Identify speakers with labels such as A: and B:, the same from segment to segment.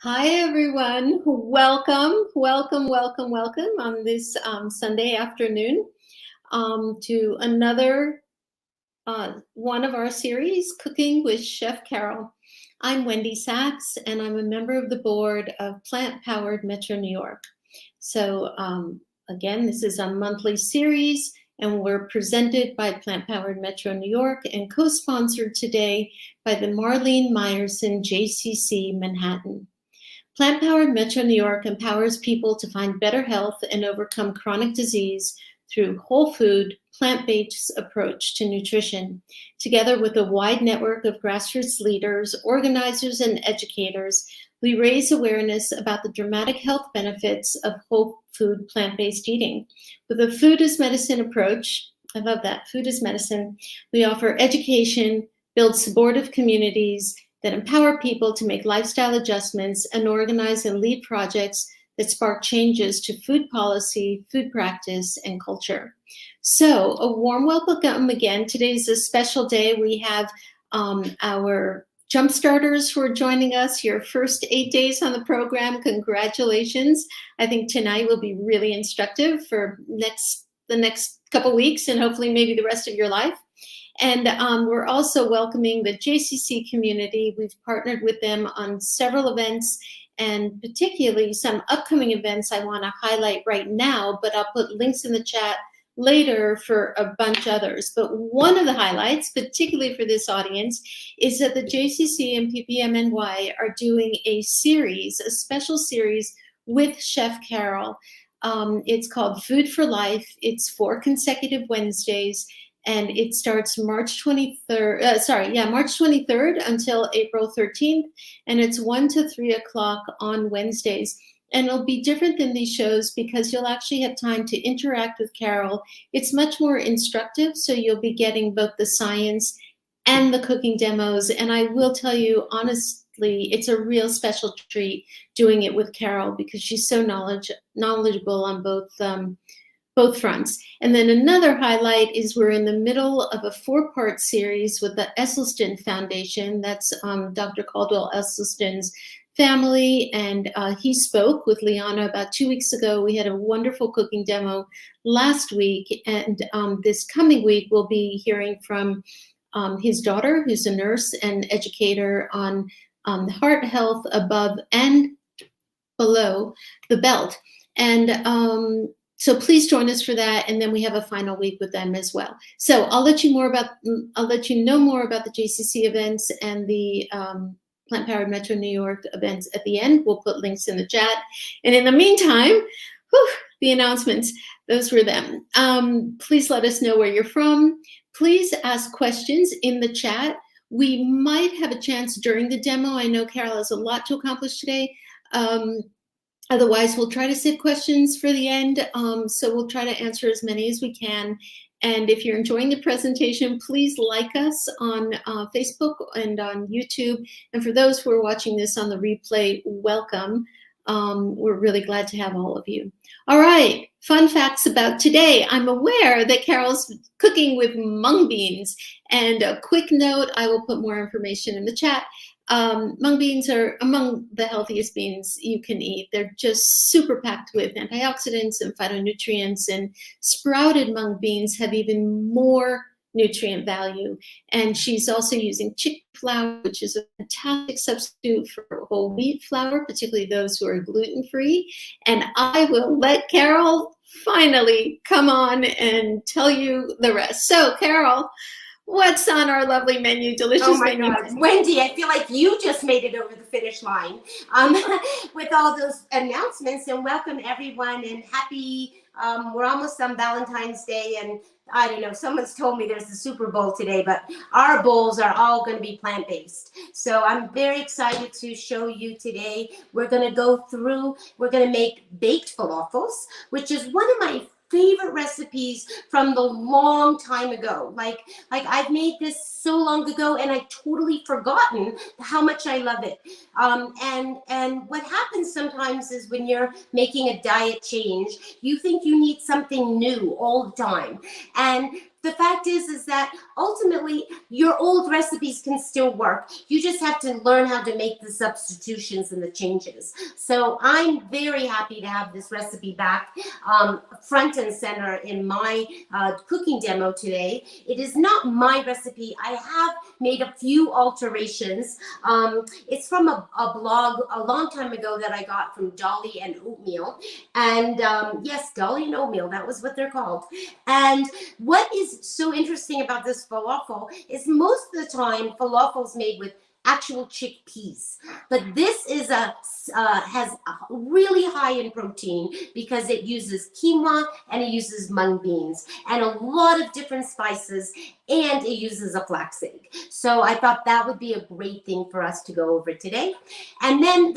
A: Hi, everyone. Welcome on this Sunday afternoon to another one of our series, Cooking with Chef Carole. I'm Wendy Sachs, and I'm a member of the board of Plant Powered Metro New York. So again, this is a monthly series, and we're presented by Plant Powered Metro New York and co-sponsored today by the Marlene Meyerson JCC Manhattan. Plant Powered Metro New York empowers people to find better health and overcome chronic disease through whole food, plant-based approach to nutrition. Together with a wide network of grassroots leaders, organizers, and educators, we raise awareness about the dramatic health benefits of whole food plant-based eating. With a food as medicine approach, I love that, food as medicine, we offer education, build supportive communities, that empower people to make lifestyle adjustments and organize and lead projects that spark changes to food policy, food practice, and culture. So a warm welcome again. Today's a special day. We have our jump starters who are joining us, your first 8 days on the program. Congratulations. I think tonight will be really instructive for the next couple weeks and hopefully maybe the rest of your life. And we're also welcoming the JCC community. We've partnered with them on several events and particularly some upcoming events I want to highlight right now, but I'll put links in the chat later for a bunch others. But one of the highlights, particularly for this audience, is that the JCC and PPMNY are doing a special series with Chef Carole. It's called Food for Life. It's 4 consecutive Wednesdays. And it starts March 23rd until April 13th. And it's 1 to 3 o'clock on Wednesdays. And it'll be different than these shows because you'll actually have time to interact with Carole. It's much more instructive, so you'll be getting both the science and the cooking demos. And I will tell you, honestly, it's a real special treat doing it with Carole because she's so knowledgeable on both fronts. And then another highlight is we're in the middle of a 4-part series with the Esselstyn Foundation. That's Dr. Caldwell Esselstyn's family, and he spoke with Liana about 2 weeks ago. We had a wonderful cooking demo last week, and this coming week we'll be hearing from his daughter, who's a nurse and educator on heart health above and below the belt. And so please join us for that, and then we have a final week with them as well. So I'll let you know more about the JCC events and the Plant Powered Metro New York events at the end. We'll put links in the chat, and in the meantime, the announcements. Those were them. Please let us know where you're from. Please ask questions in the chat. We might have a chance during the demo. I know Carole has a lot to accomplish today. Otherwise, we'll try to save questions for the end. So we'll try to answer as many as we can. And if you're enjoying the presentation, please like us on Facebook and on YouTube. And for those who are watching this on the replay, welcome. We're really glad to have all of you. All right, fun facts about today. I'm aware that Carole's cooking with mung beans. And a quick note, I will put more information in the chat. Mung beans are among the healthiest beans you can eat. They're just super packed with antioxidants and phytonutrients, and sprouted mung beans have even more nutrient value. And she's also using chickpea flour, which is a fantastic substitute for whole wheat flour, particularly those who are gluten-free. And I will let Carole finally come on and tell you the rest. So, Carole, what's on our lovely menu? Delicious menu.
B: Oh my God, Wendy, I feel like you just made it over the finish line with all those announcements. And welcome everyone, and happy, we're almost on Valentine's Day, and I don't know, someone's told me there's the Super Bowl today, but our bowls are all going to be plant-based. So I'm very excited to show you today. We're going to make baked falafels, which is one of my favorite recipes from the long time ago. Like I've made this so long ago, and I totally forgotten how much I love it. And what happens sometimes is when you're making a diet change, you think you need something new all the time. And the fact is that ultimately your old recipes can still work. You just have to learn how to make the substitutions and the changes. So I'm very happy to have this recipe back front and center in my cooking demo today. It is not my recipe. I have made a few alterations. It's from a blog a long time ago that I got from Dolly and Oatmeal. And yes, Dolly and Oatmeal, that was what they're called. And what is so interesting about this falafel is most of the time falafel's made with actual chickpeas, but this is has really high in protein because it uses quinoa and it uses mung beans and a lot of different spices, and it uses a flaxseed. So I thought that would be a great thing for us to go over today. And then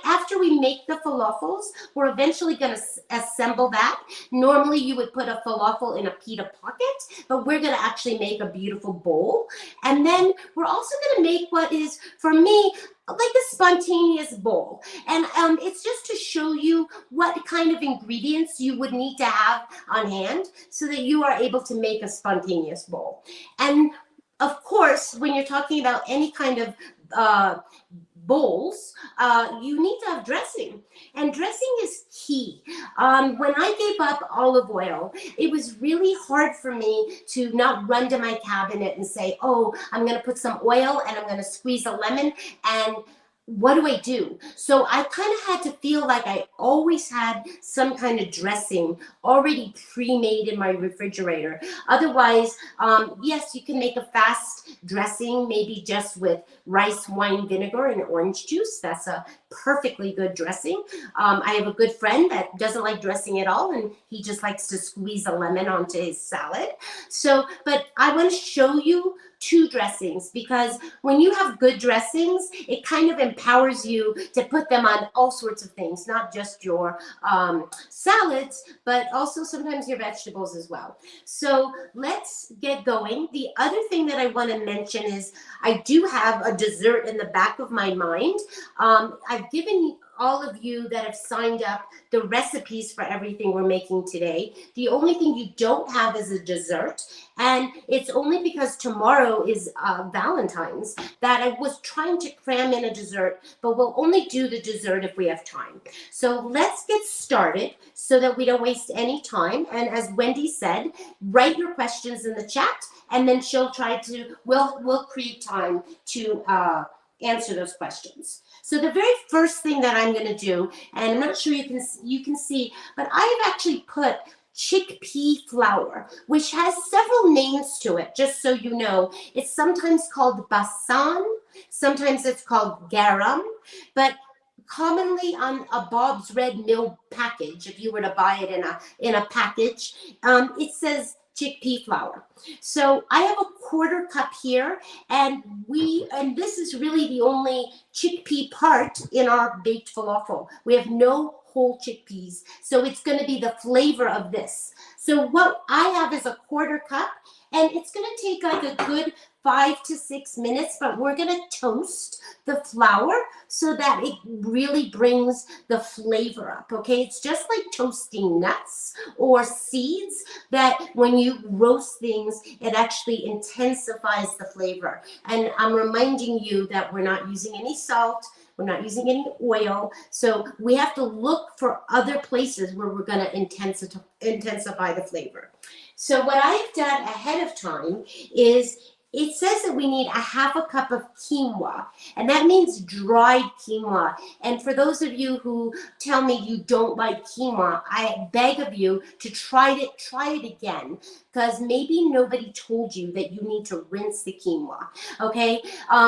B: after we make the falafels, we're eventually going to assemble that. Normally you would put a falafel in a pita pocket, but we're going to actually make a beautiful bowl. And then we're also going to make what is, for me, like a spontaneous bowl. And it's just to show you what kind of ingredients you would need to have on hand so that you are able to make a spontaneous bowl. And of course, when you're talking about any kind of bowls, you need to have dressing, and dressing is key. When I gave up olive oil, it was really hard for me to not run to my cabinet and say, oh, I'm going to put some oil and I'm going to squeeze a lemon, and what do I do? So I kind of had to feel like I always had some kind of dressing already pre-made in my refrigerator. Otherwise, yes, you can make a fast dressing, maybe just with rice wine vinegar and orange juice. That's a perfectly good dressing. I have a good friend that doesn't like dressing at all, and he just likes to squeeze a lemon onto his salad. So, but I want to show you two dressings, because when you have good dressings, it kind of empowers you to put them on all sorts of things, not just your salads, but also sometimes your vegetables as well. So let's get going. The other thing that I want to mention is I do have a dessert in the back of my mind. I've given all of you that have signed up the recipes for everything we're making today. The only thing you don't have is a dessert, and it's only because tomorrow is Valentine's that I was trying to cram in a dessert, but we'll only do the dessert if we have time. So let's get started so that we don't waste any time. And as Wendy said, write your questions in the chat, and then we'll create time to answer those questions. So the very first thing that I'm going to do, and I'm not sure you can see, but I've actually put chickpea flour, which has several names to it, just so you know. It's sometimes called basan, sometimes it's called garam, but commonly on a Bob's Red Mill package, if you were to buy it in a package, it says chickpea flour. So I have a quarter cup here, and this is really the only chickpea part in our baked falafel. We have no whole chickpeas, so it's going to be the flavor of this. So what I have is a quarter cup, and it's going to take like a good 5 to 6 minutes, but we're going to toast the flour so that it really brings the flavor up, okay? It's just like toasting nuts or seeds, that when you roast things, it actually intensifies the flavor. And I'm reminding you that we're not using any salt, we're not using any oil, so we have to look for other places where we're going to intensify the flavor. So what I've done ahead of time is, it says that we need a half a cup of quinoa, and that means dried quinoa. And for those of you who tell me you don't like quinoa, I beg of you to try it again, because maybe nobody told you that you need to rinse the quinoa, okay?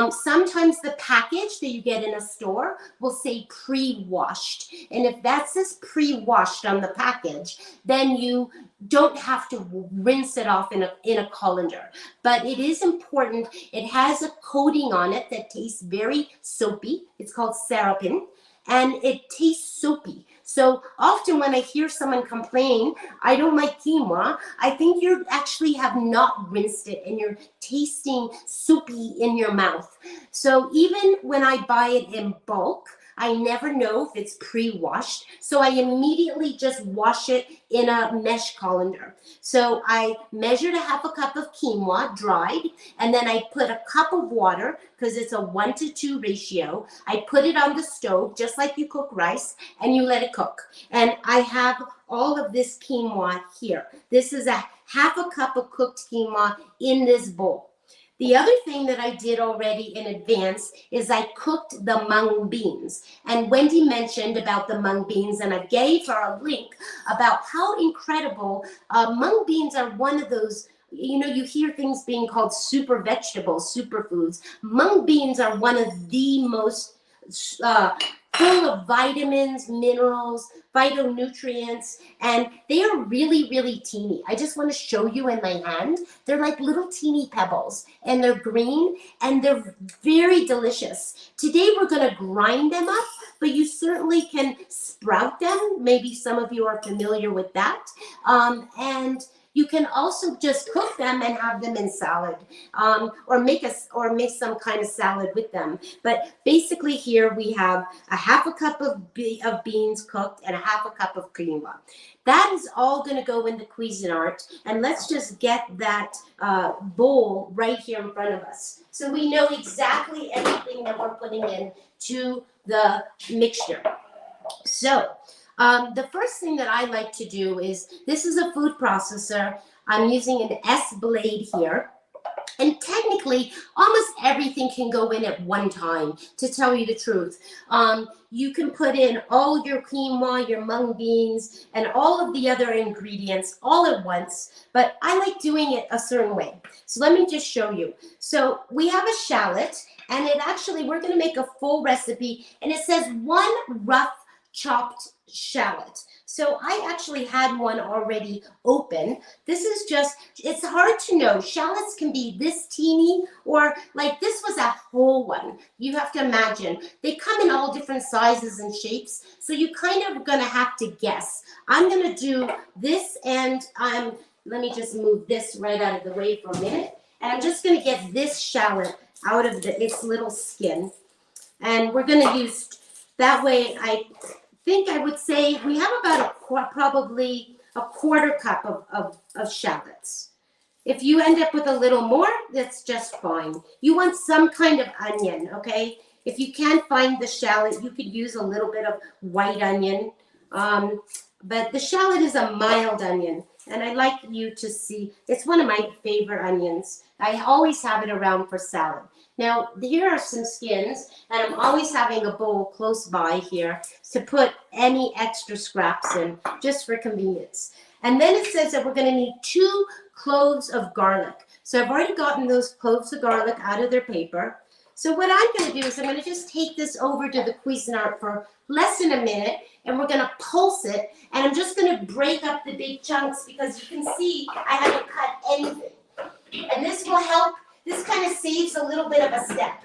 B: Sometimes the package that you get in a store will say pre-washed, and if that says pre-washed on the package, then you don't have to rinse it off in a colander. But it is important. It has a coating on it that tastes very soapy. It's called seraphim, and it tastes soapy. So often when I hear someone complain, I don't like quinoa, I think you actually have not rinsed it and you're tasting soupy in your mouth. So even when I buy it in bulk, I never know if it's pre-washed, so I immediately just wash it in a mesh colander. So I measured a half a cup of quinoa dried, and then I put a cup of water, because it's a 1-to-2 ratio. I put it on the stove just like you cook rice, and you let it cook. And I have all of this quinoa here. This is a half a cup of cooked quinoa in this bowl. The other thing that I did already in advance is I cooked the mung beans. And Wendy mentioned about the mung beans, and I gave her a link about how incredible mung beans are. One of those, you know, you hear things being called super vegetables, superfoods. Mung beans are one of the most full of vitamins, minerals, phytonutrients, and they are really, really teeny. I just want to show you in my hand. They're like little teeny pebbles, and they're green, and they're very delicious. Today we're going to grind them up, but you certainly can sprout them. Maybe some of you are familiar with that. And you can also just cook them and have them in salad, or make some kind of salad with them. But basically here we have a half a cup of beans cooked and a half a cup of quinoa. That is all going to go in the Cuisinart, and let's just get that bowl right here in front of us, so we know exactly everything that we're putting in to the mixture. So the first thing that I like to do is, this is a food processor. I'm using an S blade here. And technically, almost everything can go in at one time, to tell you the truth. You can put in all your quinoa, your mung beans, and all of the other ingredients all at once. But I like doing it a certain way. So let me just show you. So we have a shallot, and it actually, we're going to make a full recipe. And it says 1 rough chopped shallot. So I actually had one already open. This is just, it's hard to know. Shallots can be this teeny, or like this was a whole one. You have to imagine. They come in all different sizes and shapes. So you kind of gonna have to guess. I'm gonna do this, and let me just move this right out of the way for a minute. And I'm just gonna get this shallot out of its little skin. And we're gonna use, that way I think I would say we have about probably a quarter cup of shallots. If you end up with a little more, that's just fine. You want some kind of onion, okay? If you can't find the shallot, you could use a little bit of white onion. But the shallot is a mild onion, and I like you to see, it's one of my favorite onions. I always have it around for salad. Now, here are some skins, and I'm always having a bowl close by here to put any extra scraps in, just for convenience. And then it says that we're going to need 2 cloves of garlic. So I've already gotten those cloves of garlic out of their paper. So what I'm going to do is I'm going to just take this over to the Cuisinart for less than a minute, and we're going to pulse it, and I'm just going to break up the big chunks, because you can see I haven't cut anything. And this will help. This kind of saves a little bit of a step.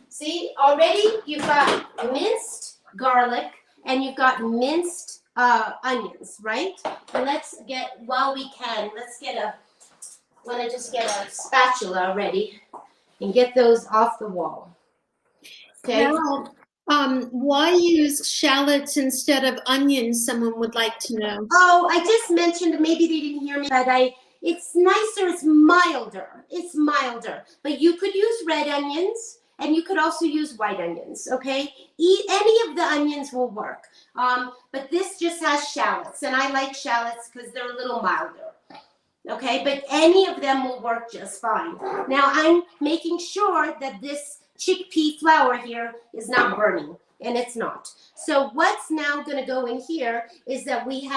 B: See, already you've got minced garlic, and you've got minced onions, right? And let's get, while we can, I want to just get a spatula ready and get those off the wall. Okay.
A: Now, why use shallots instead of onions? Someone would like to know.
B: Oh, I just mentioned, maybe they didn't hear me, but it's nicer, it's milder. It's milder. But you could use red onions, and you could also use white onions, okay? Any of the onions will work. But this just has shallots, and I like shallots because they're a little milder. Okay, but any of them will work just fine. Now I'm making sure that this chickpea flour here is not burning, and it's not. So what's now going to go in here is that we're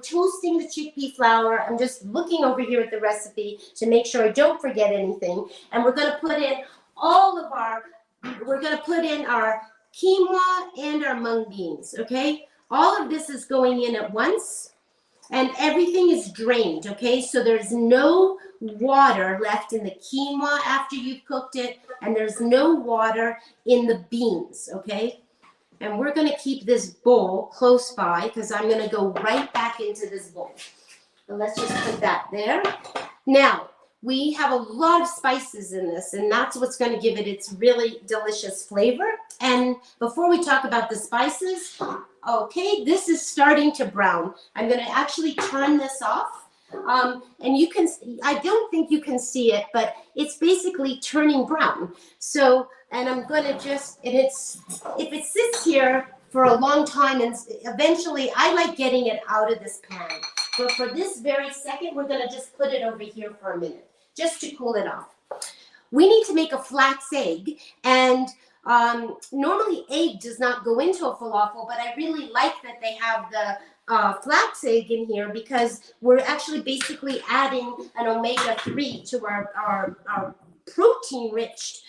B: toasting the chickpea flour. I'm just looking over here at the recipe to make sure I don't forget anything. And we're going to put in our quinoa and our mung beans, okay? All of this is going in at once, and everything is drained, okay? So there's no water left in the quinoa after you've cooked it, and there's no water in the beans, okay? And we're gonna keep this bowl close by, because I'm gonna go right back into this bowl. So let's just put that there. Now, we have a lot of spices in this, and that's what's going to give it its really delicious flavor. And before we talk about the spices, okay, this is starting to brown. I'm going to actually turn this off. And you can, I don't think you can see it, but it's basically turning brown. So, and I'm going to just, and it's, if it sits here for a long time, and eventually I like getting it out of this pan. But for this very second, we're going to just put it over here for a minute, just to cool it off. We need to make a flax egg, and normally egg does not go into a falafel, but I really like that they have the flax egg in here, because we're actually basically adding an omega-3 to our protein-rich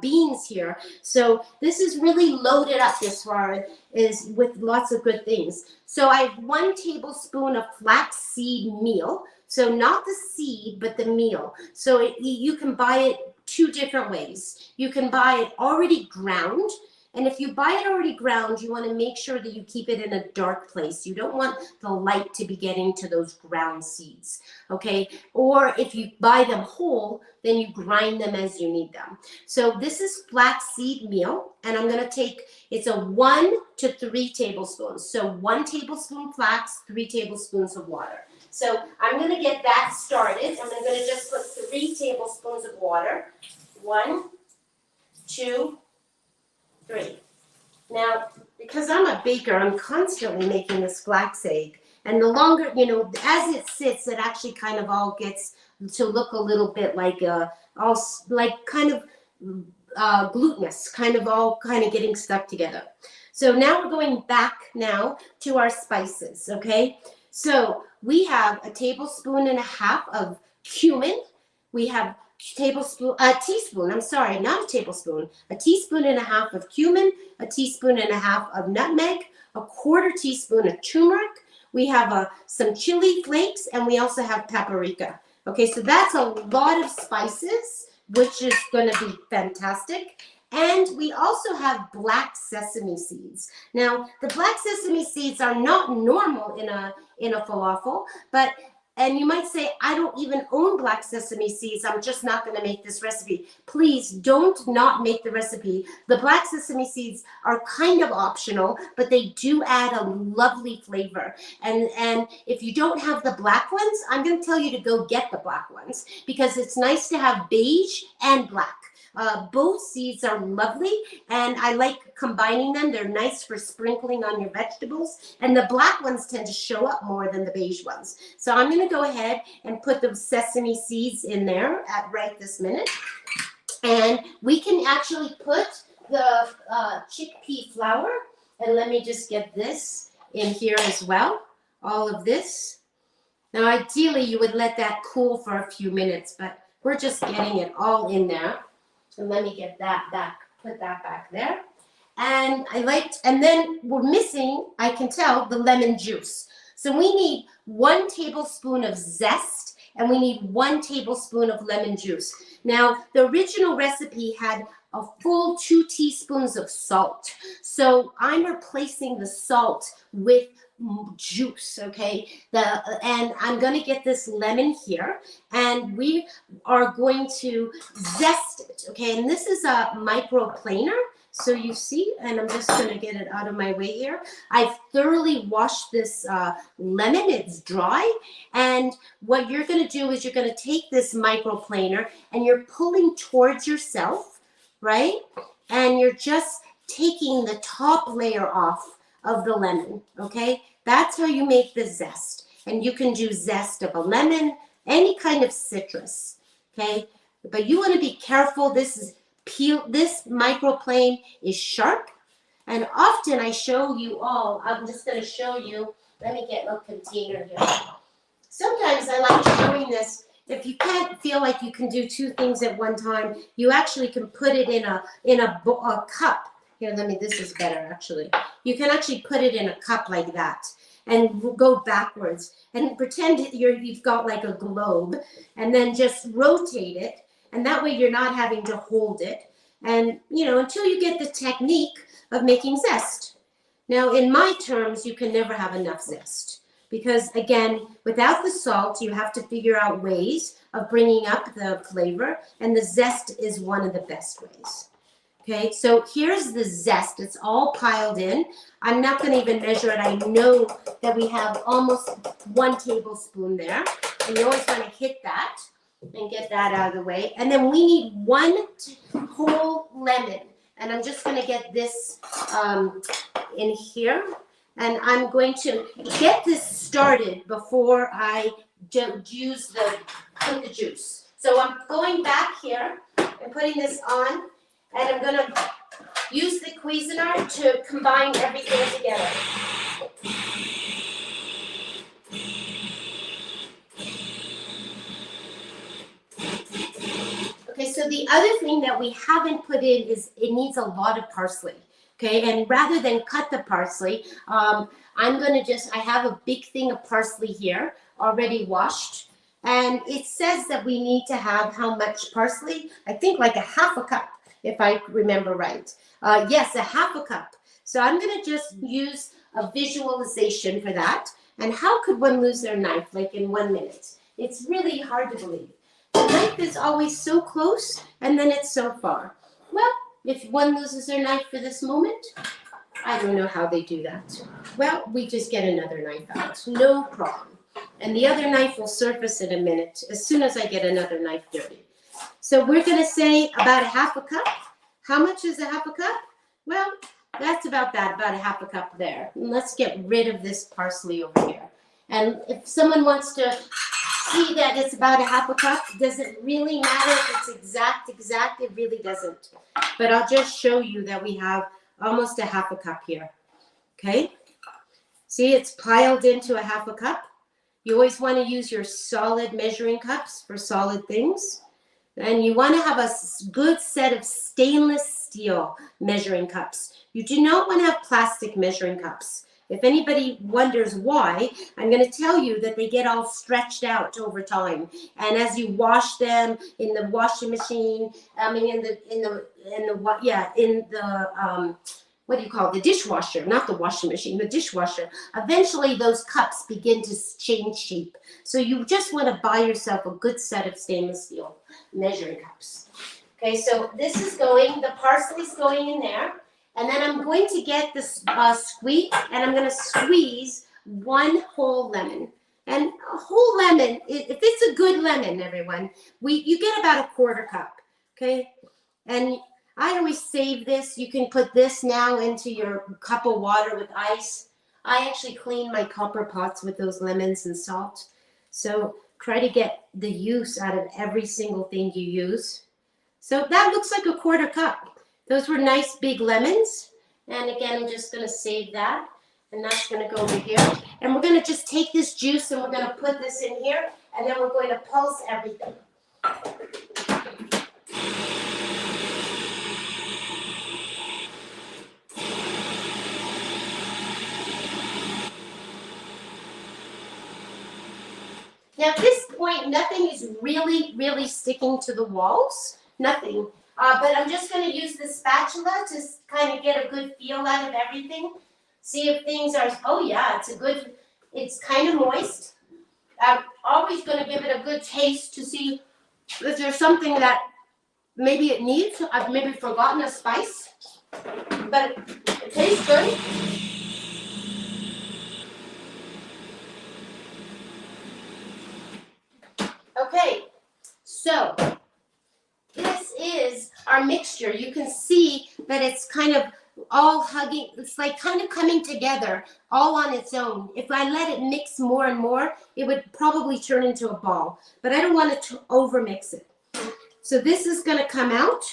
B: beans here. So this is really loaded up as far as with lots of good things. So I have 1 tablespoon of flaxseed meal. So not the seed, but the meal. So you can buy it 2 different ways. You can buy it already ground. And if you buy it already ground, you want to make sure that you keep it in a dark place. You don't want the light to be getting to those ground seeds, okay? Or if you buy them whole, then you grind them as you need them. So this is flaxseed meal, and I'm going to take, it's a 1 to 3 tablespoons. So 1 tablespoon flax, 3 tablespoons of water. So I'm going to get that started. I'm going to just put 3 tablespoons of water. 1, 2, 3. Now, because I'm a baker, I'm constantly making this flax egg. And the longer, you know, as it sits, it actually kind of all gets to look a little bit like kind of glutinous, kind of all kind of getting stuck together. So now we're going back now to our spices, okay? So we have a 1.5 tablespoons of cumin. We have a teaspoon of cumin, a teaspoon and a half of nutmeg, a 1/4 teaspoon of turmeric. We have some chili flakes, and we also have paprika. Okay, so that's a lot of spices, which is going to be fantastic. And we also have black sesame seeds. Now, the black sesame seeds are not normal in a falafel, but, and you might say, I don't even own black sesame seeds, I'm just not going to make this recipe. Please don't not make the recipe. The black sesame seeds are kind of optional, but they do add a lovely flavor. And if you don't have the black ones, I'm going to tell you to go get the black ones, because it's nice to have beige and black. Both seeds are lovely, and I like combining them. They're nice for sprinkling on your vegetables, and the black ones tend to show up more than the beige ones. So I'm going to go ahead and put the sesame seeds in there at right this minute. And we can actually put the chickpea flour, and let me just get this in here as well, all of this. Now, ideally, you would let that cool for a few minutes, but we're just getting it all in there. And let me get that back, put that back there. And and then we're missing, I can tell, the lemon juice. So we need 1 tablespoon of zest, and we need 1 tablespoon of lemon juice. Now, the original recipe had a full 2 teaspoons of salt. So I'm replacing the salt with juice, okay? And I'm going to get this lemon here, and we are going to zest it, okay? And this is a microplaner, so you see, and I'm just going to get it out of my way here. I've thoroughly washed this lemon. It's dry, and what you're going to do is you're going to take this microplaner, and you're pulling towards yourself, right? And you're just taking the top layer off of the lemon, okay? That's how you make the zest. And you can do zest of a lemon, any kind of citrus, okay? But you want to be careful. This microplane is sharp. And often I show you all, I'm just going to show you, let me get a container here. Sometimes I like showing this. If you can't feel like you can do 2 things at one time, you actually can put it in a cup. Here, this is better actually. You can actually put it in a cup like that and go backwards and pretend you've got like a globe, and then just rotate it. And that way you're not having to hold it. And, you know, until you get the technique of making zest. Now, in my terms, you can never have enough zest. because again, without the salt, you have to figure out ways of bringing up the flavor, and the zest is one of the best ways. Okay, so here's the zest. It's all piled in. I'm not going to even measure it. I know that we have almost 1 tablespoon there, and you always want to hit that and get that out of the way. And then we need 1 whole lemon, and I'm just going to get this in here, and I'm going to get this started before I use put the juice. So I'm going back here and putting this on, and I'm going to use the Cuisinart to combine everything together. Okay, so the other thing that we haven't put in is it needs a lot of parsley. Okay, and rather than cut the parsley, I'm going to I have a big thing of parsley here already washed. And it says that we need to have how much parsley? I think like a half a cup, if I remember right. Yes, a half a cup. So I'm going to just use a visualization for that. And how could one lose their knife like in 1 minute? It's really hard to believe. The knife is always so close, and then it's so far. Well, if one loses their knife for this moment, I don't know how they do that. Well, we just get another knife out, no problem. And the other knife will surface in a minute as soon as I get another knife dirty. So we're going to say about a half a cup. How much is a half a cup? Well, that's about a half a cup there. And let's get rid of this parsley over here. And if someone wants to see that it's about a half a cup, does it really matter if it's exact? It really doesn't. But I'll just show you that we have almost a half a cup here. Okay? See, it's piled into a half a cup. You always want to use your solid measuring cups for solid things. And you want to have a good set of stainless steel measuring cups. You do not want to have plastic measuring cups. If anybody wonders why, I'm going to tell you that they get all stretched out over time. And as you wash them in the washing machine, what do you call it? The dishwasher, not the washing machine, the dishwasher. Eventually those cups begin to change shape. So you just want to buy yourself a good set of stainless steel measuring cups. Okay, so this is going, the parsley's going in there. And then I'm going to get this squeeze, and I'm going to squeeze 1 whole lemon. And a whole lemon, if it's a good lemon, everyone, you get about a 1/4 cup, okay? And I always save this. You can put this now into your cup of water with ice. I actually clean my copper pots with those lemons and salt. So try to get the use out of every single thing you use. So that looks like a 1/4 cup. Those were nice big lemons. And again, I'm just going to save that. And that's going to go over here. And we're going to just take this juice and we're going to put this in here. And then we're going to pulse everything. Now at this point, nothing is really sticking to the walls. Nothing. But I'm just going to use the spatula to kind of get a good feel out of everything. See if things are, oh yeah, it's kind of moist. I'm always going to give it a good taste to see if there's something that maybe it needs. I've maybe forgotten a spice, but it tastes good. Okay, so this is our mixture. You can see that it's kind of all hugging. It's like kind of coming together all on its own. If I let it mix more and more, it would probably turn into a ball. But I don't want to over-mix it. So this is going to come out.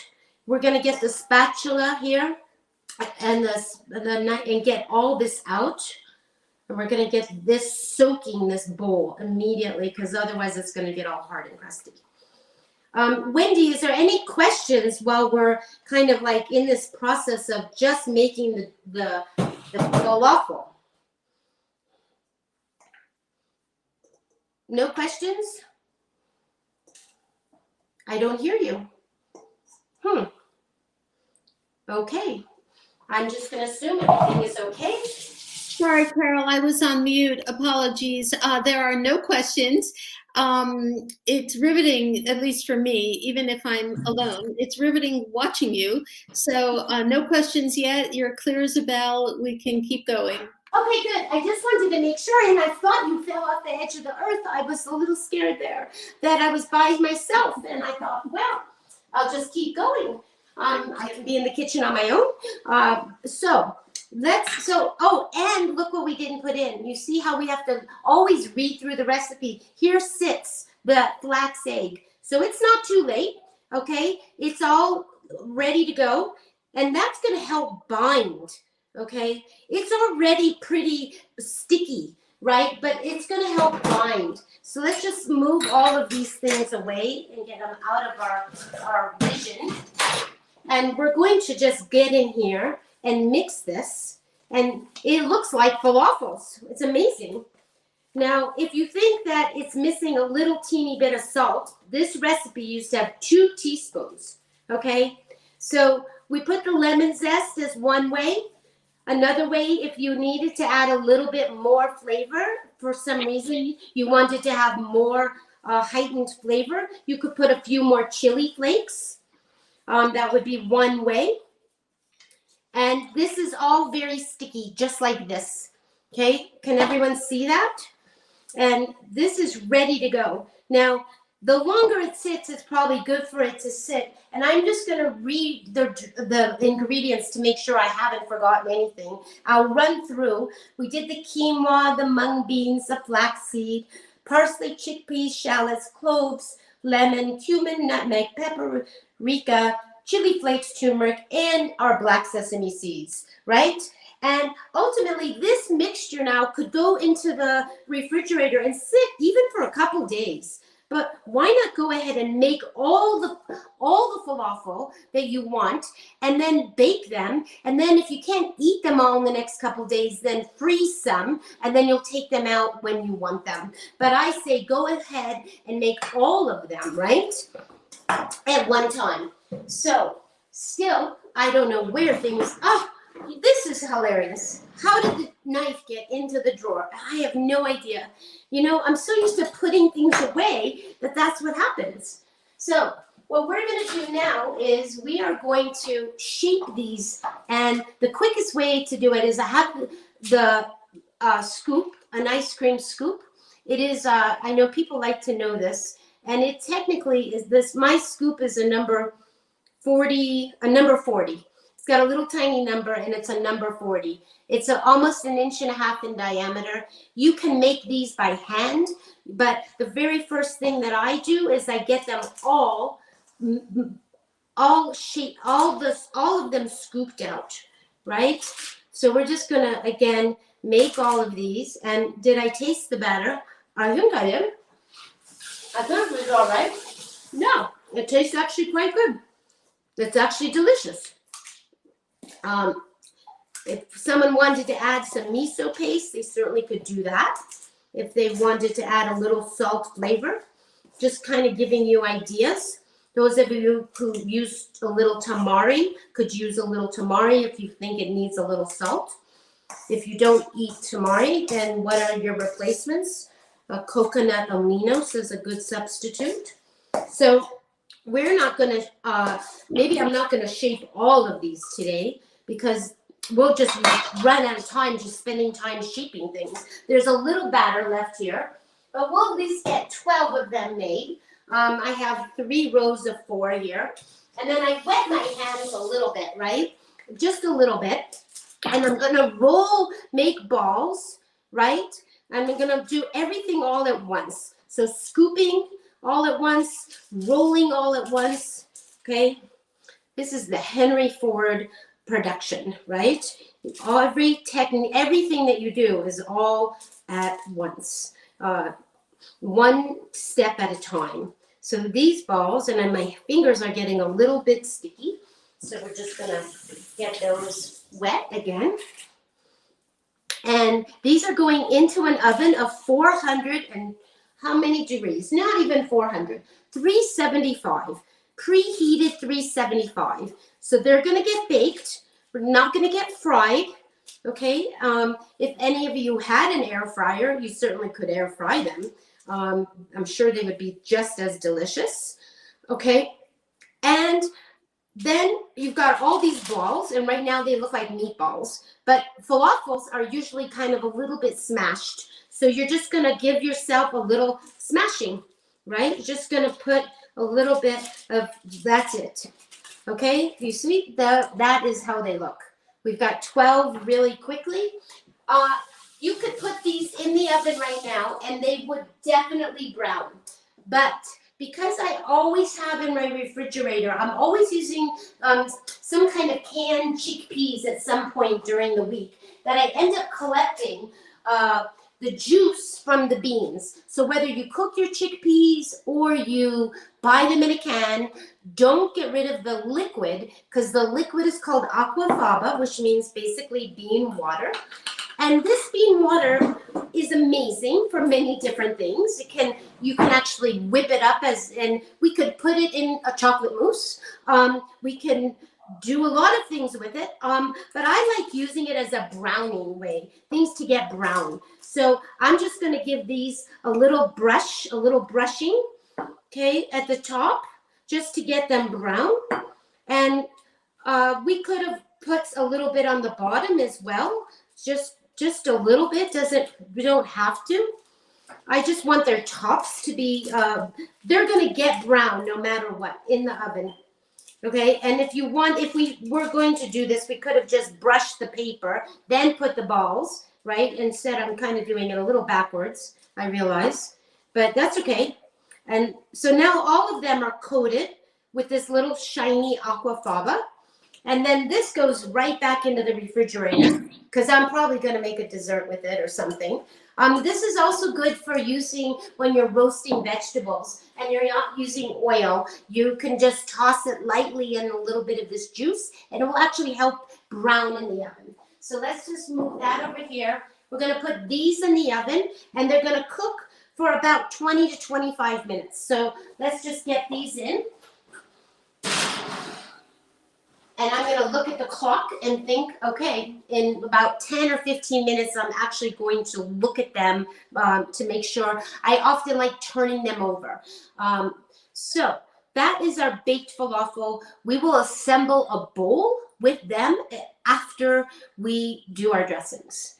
B: We're going to get the spatula here and and get all this out. And we're going to get this soaking this bowl immediately because otherwise it's going to get all hard and crusty. Wendy, is there any questions while we're kind of like in this process of just making the falafel? No questions? I don't hear you. Okay. I'm just going to assume everything is okay.
A: Sorry, Carol, I was on mute. Apologies. There are no questions. It's riveting, at least for me, even if I'm alone. It's riveting watching you. So no questions yet. You're clear as a bell. We can keep going.
B: Okay, good. I just wanted to make sure, and I thought you fell off the edge of the earth. I was a little scared there that I was by myself, and I thought, well, I'll just keep going. I can be in the kitchen on my own. Oh, and look what we didn't put in. You see how we have to always read through the recipe. Here sits the flax egg. So it's not too late, okay? It's all ready to go, and that's going to help bind. Okay, it's already pretty sticky, right? But it's going to help bind. So let's just move all of these things away and get them out of our vision. And we're going to just get in here and mix this. And it looks like falafels. It's amazing. Now, if you think that it's missing a little teeny bit of salt, this recipe used to have 2 teaspoons, okay? So we put the lemon zest as one way. Another way, if you needed to add a little bit more flavor, for some reason you wanted to have more heightened flavor, you could put a few more chili flakes. That would be one way. And this is all very sticky, just like this. Okay, can everyone see that? And this is ready to go. Now, the longer it sits, it's probably good for it to sit. And I'm just going to read the ingredients to make sure I haven't forgotten anything. I'll run through. We did the quinoa, the mung beans, the flaxseed, parsley, chickpeas, shallots, cloves, lemon, cumin, nutmeg, paprika, chili flakes, turmeric, and our black sesame seeds, right? And ultimately, this mixture now could go into the refrigerator and sit even for a couple days. But why not go ahead and make all the falafel that you want and then bake them. And then if you can't eat them all in the next couple days, then freeze some and then you'll take them out when you want them. But I say go ahead and make all of them, right? At one time. So still, I don't know where things, this is hilarious. How did the knife get into the drawer? I have no idea. You know, I'm so used to putting things away that that's what happens. So what we're going to do now is we are going to shape these. And the quickest way to do it is I have the scoop, an ice cream scoop. It is, I know people like to know this. And it technically is this, my scoop is a number 40. It's got a little tiny number and it's a number 40. It's almost 1.5 inches in diameter. You can make these by hand, but the very first thing that I do is I get them all shaped, all of them scooped out, right? So we're just gonna, again, make all of these. And did I taste the batter? I think I did. I thought it was all right. No, it tastes actually quite good. It's actually delicious. If someone wanted to add some miso paste, they certainly could do that. If they wanted to add a little salt flavor, just kind of giving you ideas. Those of you who used a little tamari could use a little tamari if you think it needs a little salt. If you don't eat tamari, then what are your replacements? Coconut aminos is a good substitute. So we're not going to, maybe I'm not going to shape all of these today because we'll just run out of time just spending time shaping things. There's a little batter left here, but we'll at least get 12 of them made. I have 3 rows of 4 here. And then I wet my hands a little bit, right? Just a little bit. And I'm going to make balls, right? And I'm going to do everything all at once. So scooping all at once, rolling all at once, okay? This is the Henry Ford production, right? Everything that you do is all at once, one step at a time. So these balls, and then my fingers are getting a little bit sticky, so we're just gonna get those wet again. And these are going into an oven of 400 and how many degrees? Not even 400, 375, preheated 375. So they're gonna get baked. We're not gonna get fried, Okay, if any of you had an air fryer, you certainly could air fry them. I'm sure they would be just as delicious. Okay, and then you've got all these balls, and right now they look like meatballs, but falafels are usually kind of a little bit smashed. So you're just gonna give yourself a little smashing, right? You're just gonna put a little bit of, that's it. Okay, you see, that is how they look. We've got 12 really quickly. You could put these in the oven right now and they would definitely brown. But because I always have in my refrigerator, I'm always using some kind of canned chickpeas at some point during the week that I end up collecting the juice from the beans. So whether you cook your chickpeas or you buy them in a can, don't get rid of the liquid, because the liquid is called aquafaba, which means basically bean water. And this bean water is amazing for many different things. You can actually whip it up and we could put it in a chocolate mousse. We can do a lot of things with it, but I like using it as a browning way, things to get brown. So I'm just going to give these a little brushing, okay, at the top, just to get them brown. And we could have put a little bit on the bottom as well, just a little bit. We don't have to. I just want their tops to be, they're going to get brown no matter what in the oven. Okay, and if we were going to do this, we could have just brushed the paper, then put the balls, right? Instead, I'm kind of doing it a little backwards, I realize, but that's okay. And so now all of them are coated with this little shiny aquafaba. And then this goes right back into the refrigerator because I'm probably going to make a dessert with it or something. This is also good for using when you're roasting vegetables and you're not using oil. You can just toss it lightly in a little bit of this juice and it will actually help brown in the oven. So let's just move that over here. We're going to put these in the oven and they're going to cook for about 20 to 25 minutes. So let's just get these in. And I'm going to look at the clock and think, okay, in about 10 or 15 minutes, I'm actually going to look at them to make sure. I often like turning them over. So that is our baked falafel. We will assemble a bowl with them after we do our dressings.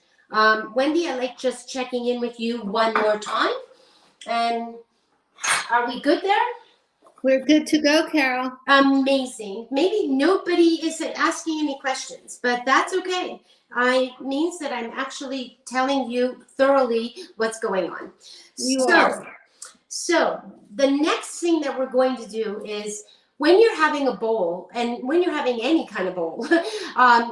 B: Wendy, I like just checking in with you one more time. And are we good there?
A: We're good to go, Carole.
B: Amazing. Maybe nobody is asking any questions, but that's okay. It means that I'm actually telling you thoroughly what's going on.
A: You are.
B: So the next thing that we're going to do is when you're having a bowl, and when you're having any kind of bowl,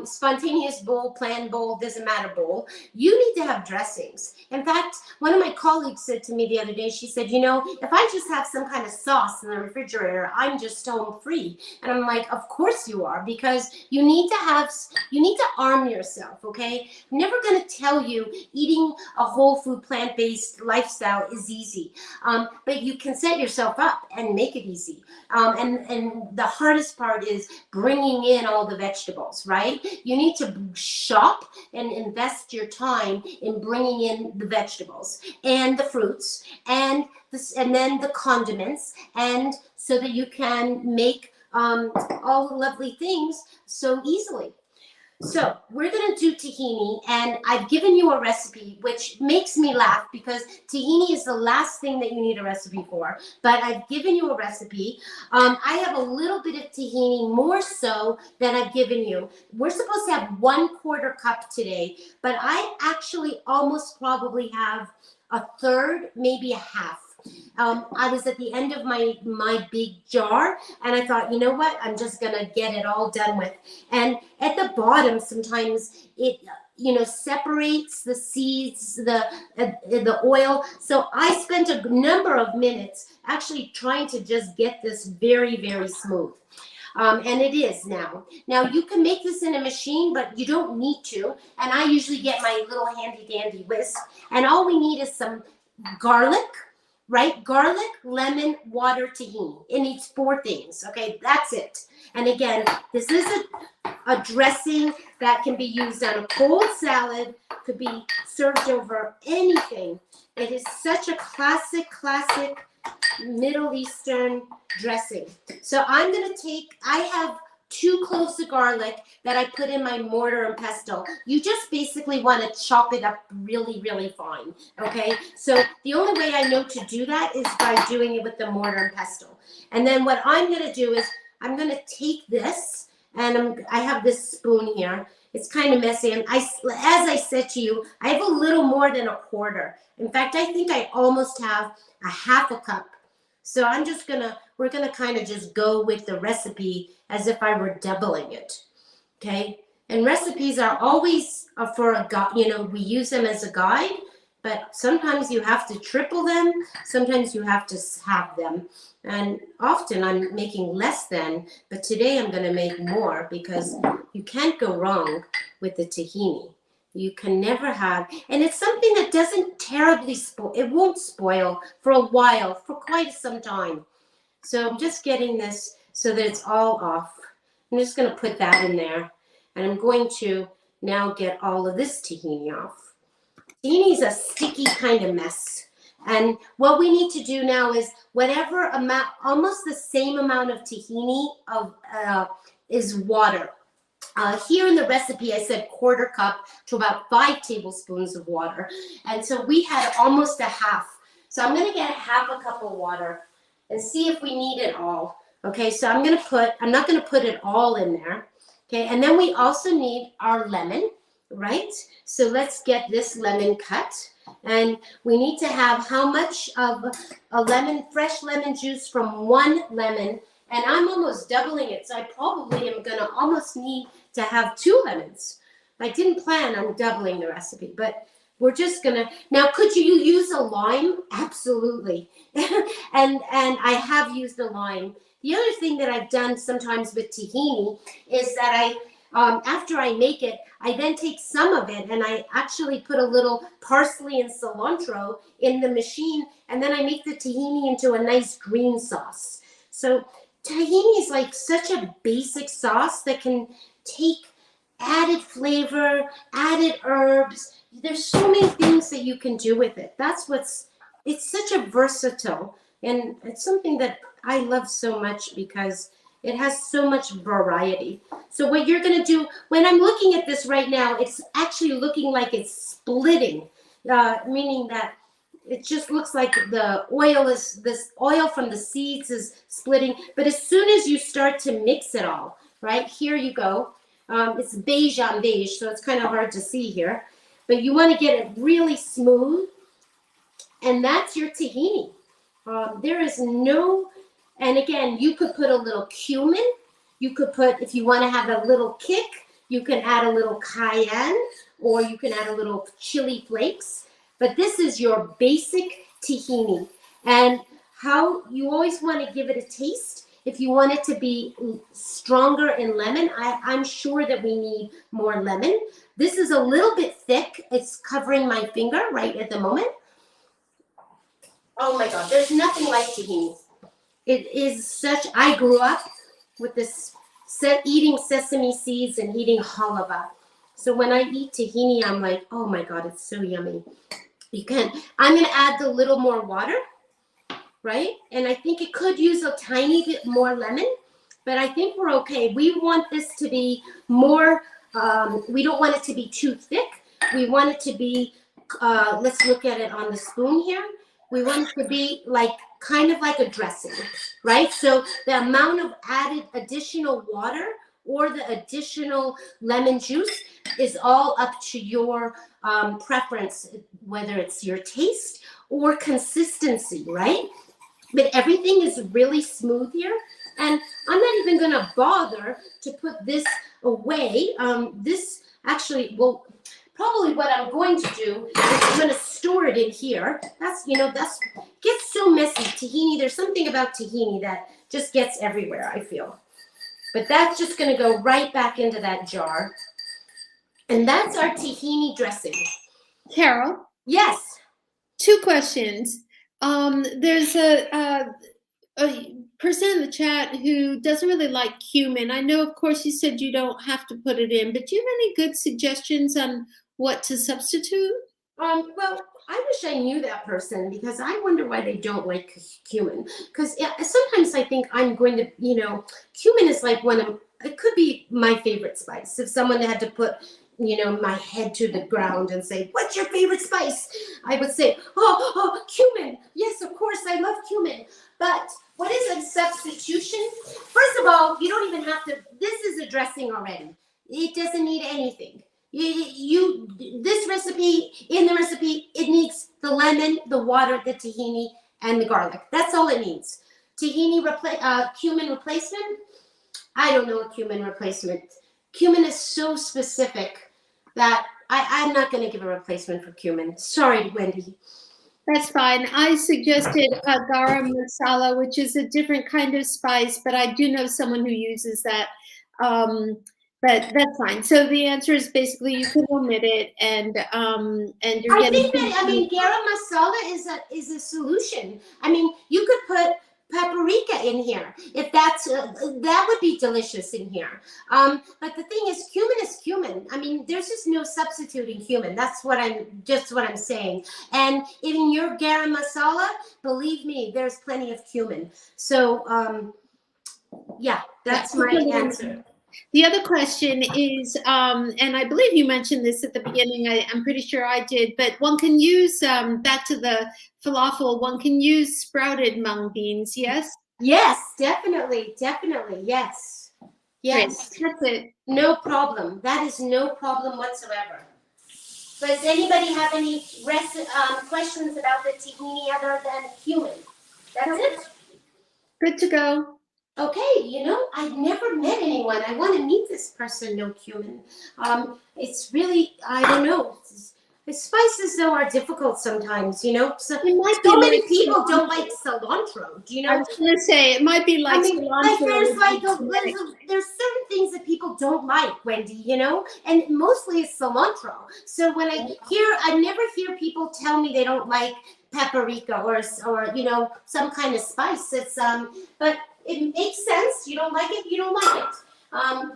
B: spontaneous bowl, planned bowl, doesn't matter bowl, you need to have dressings. In fact, one of my colleagues said to me the other day, she said, you know, if I just have some kind of sauce in the refrigerator, I'm just home free. And I'm like, of course you are, because you need to arm yourself, okay? I'm never going to tell you eating a whole food plant-based lifestyle is easy, but you can set yourself up and make it easy. And the hardest part is bringing in all the vegetables, right? You need to shop and invest your time in bringing in the vegetables and the fruits and then the condiments, and so that you can make all the lovely things so easily. So we're going to do tahini, and I've given you a recipe, which makes me laugh because tahini is the last thing that you need a recipe for, but I've given you a recipe. I have a little bit of tahini, more so than I've given you. We're supposed to have 1/4 cup today, but I actually almost probably have a third, maybe a half. I was at the end of my big jar, and I thought, you know what, I'm just gonna get it all done with. And at the bottom, sometimes it, you know, separates the seeds, the oil. So I spent a number of minutes actually trying to just get this very, very smooth. And it is now. Now you can make this in a machine, but you don't need to. And I usually get my little handy dandy whisk, and all we need is some garlic, right? Garlic, lemon, water, tahini. It needs 4 things. Okay, that's it. And again, this is a dressing that can be used on a cold salad, could be served over anything. It is such a classic Middle Eastern dressing. So I'm going to I have 2 cloves of garlic that I put in my mortar and pestle. You just basically want to chop it up really, really fine, okay? So the only way I know to do that is by doing it with the mortar and pestle. And then what I'm going to do is I'm going to take this, and I have this spoon here. It's kind of messy, and as I said to you, I have a little more than a quarter. In fact, I think I almost have a half a cup. So we're gonna kind of just go with the recipe as if I were doubling it, okay? And recipes are always for a guide, we use them as a guide, but sometimes you have to triple them, sometimes you have to halve them. And often I'm making less than, but today I'm gonna make more because you can't go wrong with the tahini. You can never have, and it's something that doesn't terribly spoil. It won't spoil for a while, for quite some time. So I'm just getting this so that it's all off. I'm just going to put that in there, and I'm going to now get all of this tahini off. Tahini is a sticky kind of mess. And what we need to do now is whatever amount, almost the same amount of tahini is water. Here in the recipe, I said quarter cup to about 5 tablespoons of water. And so we had almost a half. So I'm going to get half a cup of water and see if we need it all. Okay, so I'm not going to put it all in there. Okay, and then we also need our lemon, right? So let's get this lemon cut. And we need to have how much of a fresh lemon juice from 1 lemon. And I'm almost doubling it, so I probably am going to almost need to have 2 lemons. I didn't plan on doubling the recipe, but we're just going to. Now, could you use a lime? Absolutely. and I have used a lime. The other thing that I've done sometimes with tahini is that after I make it, I then take some of it and I actually put a little parsley and cilantro in the machine, and then I make the tahini into a nice green sauce. So tahini is like such a basic sauce that can take added flavor, added herbs. There's so many things that you can do with it. It's such a versatile, and it's something that I love so much because it has so much variety. So what you're going to do, when I'm looking at this right now, it's actually looking like it's splitting, meaning that it just looks like this oil from the seeds is splitting. But as soon as you start to mix it all, right, here you go. It's beige on beige, so it's kind of hard to see here. But you want to get it really smooth. And that's your tahini. There is no, and again, you could put a little cumin. You could put, if you want to have a little kick, you can add a little cayenne, or you can add a little chili flakes. But this is your basic tahini. And how you always want to give it a taste. If you want it to be stronger in lemon, I'm sure that we need more lemon. This is a little bit thick. It's covering my finger right at the moment. Oh my God, there's nothing like tahini. It is I grew up with this eating sesame seeds and eating halava. So when I eat tahini, I'm like, oh my God, it's so yummy. I'm going to add a little more water, right? And I think it could use a tiny bit more lemon, but I think we're okay. We want this to be more, we don't want it to be too thick. We want it to be, let's look at it on the spoon here. We want it to be kind of like a dressing, right? So the amount of added additional water or the additional lemon juice is all up to your preference, whether it's your taste or consistency, right? But everything is really smooth here. And I'm not even going to bother to put this away. This actually will... Probably what I'm going to do is I'm going to store it in here. That's gets so messy. Tahini, there's something about tahini that just gets everywhere, I feel. But that's just going to go right back into that jar. And that's our tahini dressing.
A: Carole?
B: Yes.
A: 2 questions. There's a person in the chat who doesn't really like cumin. I know, of course, you said you don't have to put it in, but do you have any good suggestions on what to substitute?
B: Well, I wish I knew that person because I wonder why they don't like cumin. Because sometimes I think I'm going to, cumin is like it could be my favorite spice. If someone had to put, my head to the ground and say, what's your favorite spice? I would say, oh, cumin. Yes, of course, I love cumin. But what is a substitution? First of all, you don't even have to, this is a dressing already. It doesn't need anything. This recipe, in the recipe, it needs the lemon, the water, the tahini, and the garlic. That's all it needs. Tahini, cumin replacement? I don't know a cumin replacement. Cumin is so specific that I'm not going to give a replacement for cumin. Sorry, Wendy.
A: That's fine. I suggested garam masala, which is a different kind of spice, but I do know someone who uses that. But that's fine. So the answer is basically you can omit it, and you're getting.
B: Garam masala is a solution. I mean, you could put paprika in here if that's that would be delicious in here. But the thing is cumin. I mean, there's just no substituting cumin. That's what I'm saying. And in your garam masala, believe me, there's plenty of cumin. So yeah, that's my answer.
A: The other question is, and I believe you mentioned this at the beginning, I'm pretty sure I did, but one can use, back to the falafel, one can use sprouted mung beans, yes?
B: Yes, definitely, yes. Yes.
A: Great. That's it.
B: No problem. That is no problem whatsoever. Does anybody have any questions about the tahini other than cumin? That's it?
A: Good to go.
B: Okay, I've never met anyone. I want to meet this person, no cumin. It's really, I don't know. The spices, though, are difficult sometimes, So many people don't like cilantro, do you know?
A: I was going to say, it might be like cilantro.
B: There's certain things that people don't like, Wendy, And mostly it's cilantro. So when I never hear people tell me they don't like paprika or some kind of spice. It's, but it makes sense. You don't like it, you don't like it.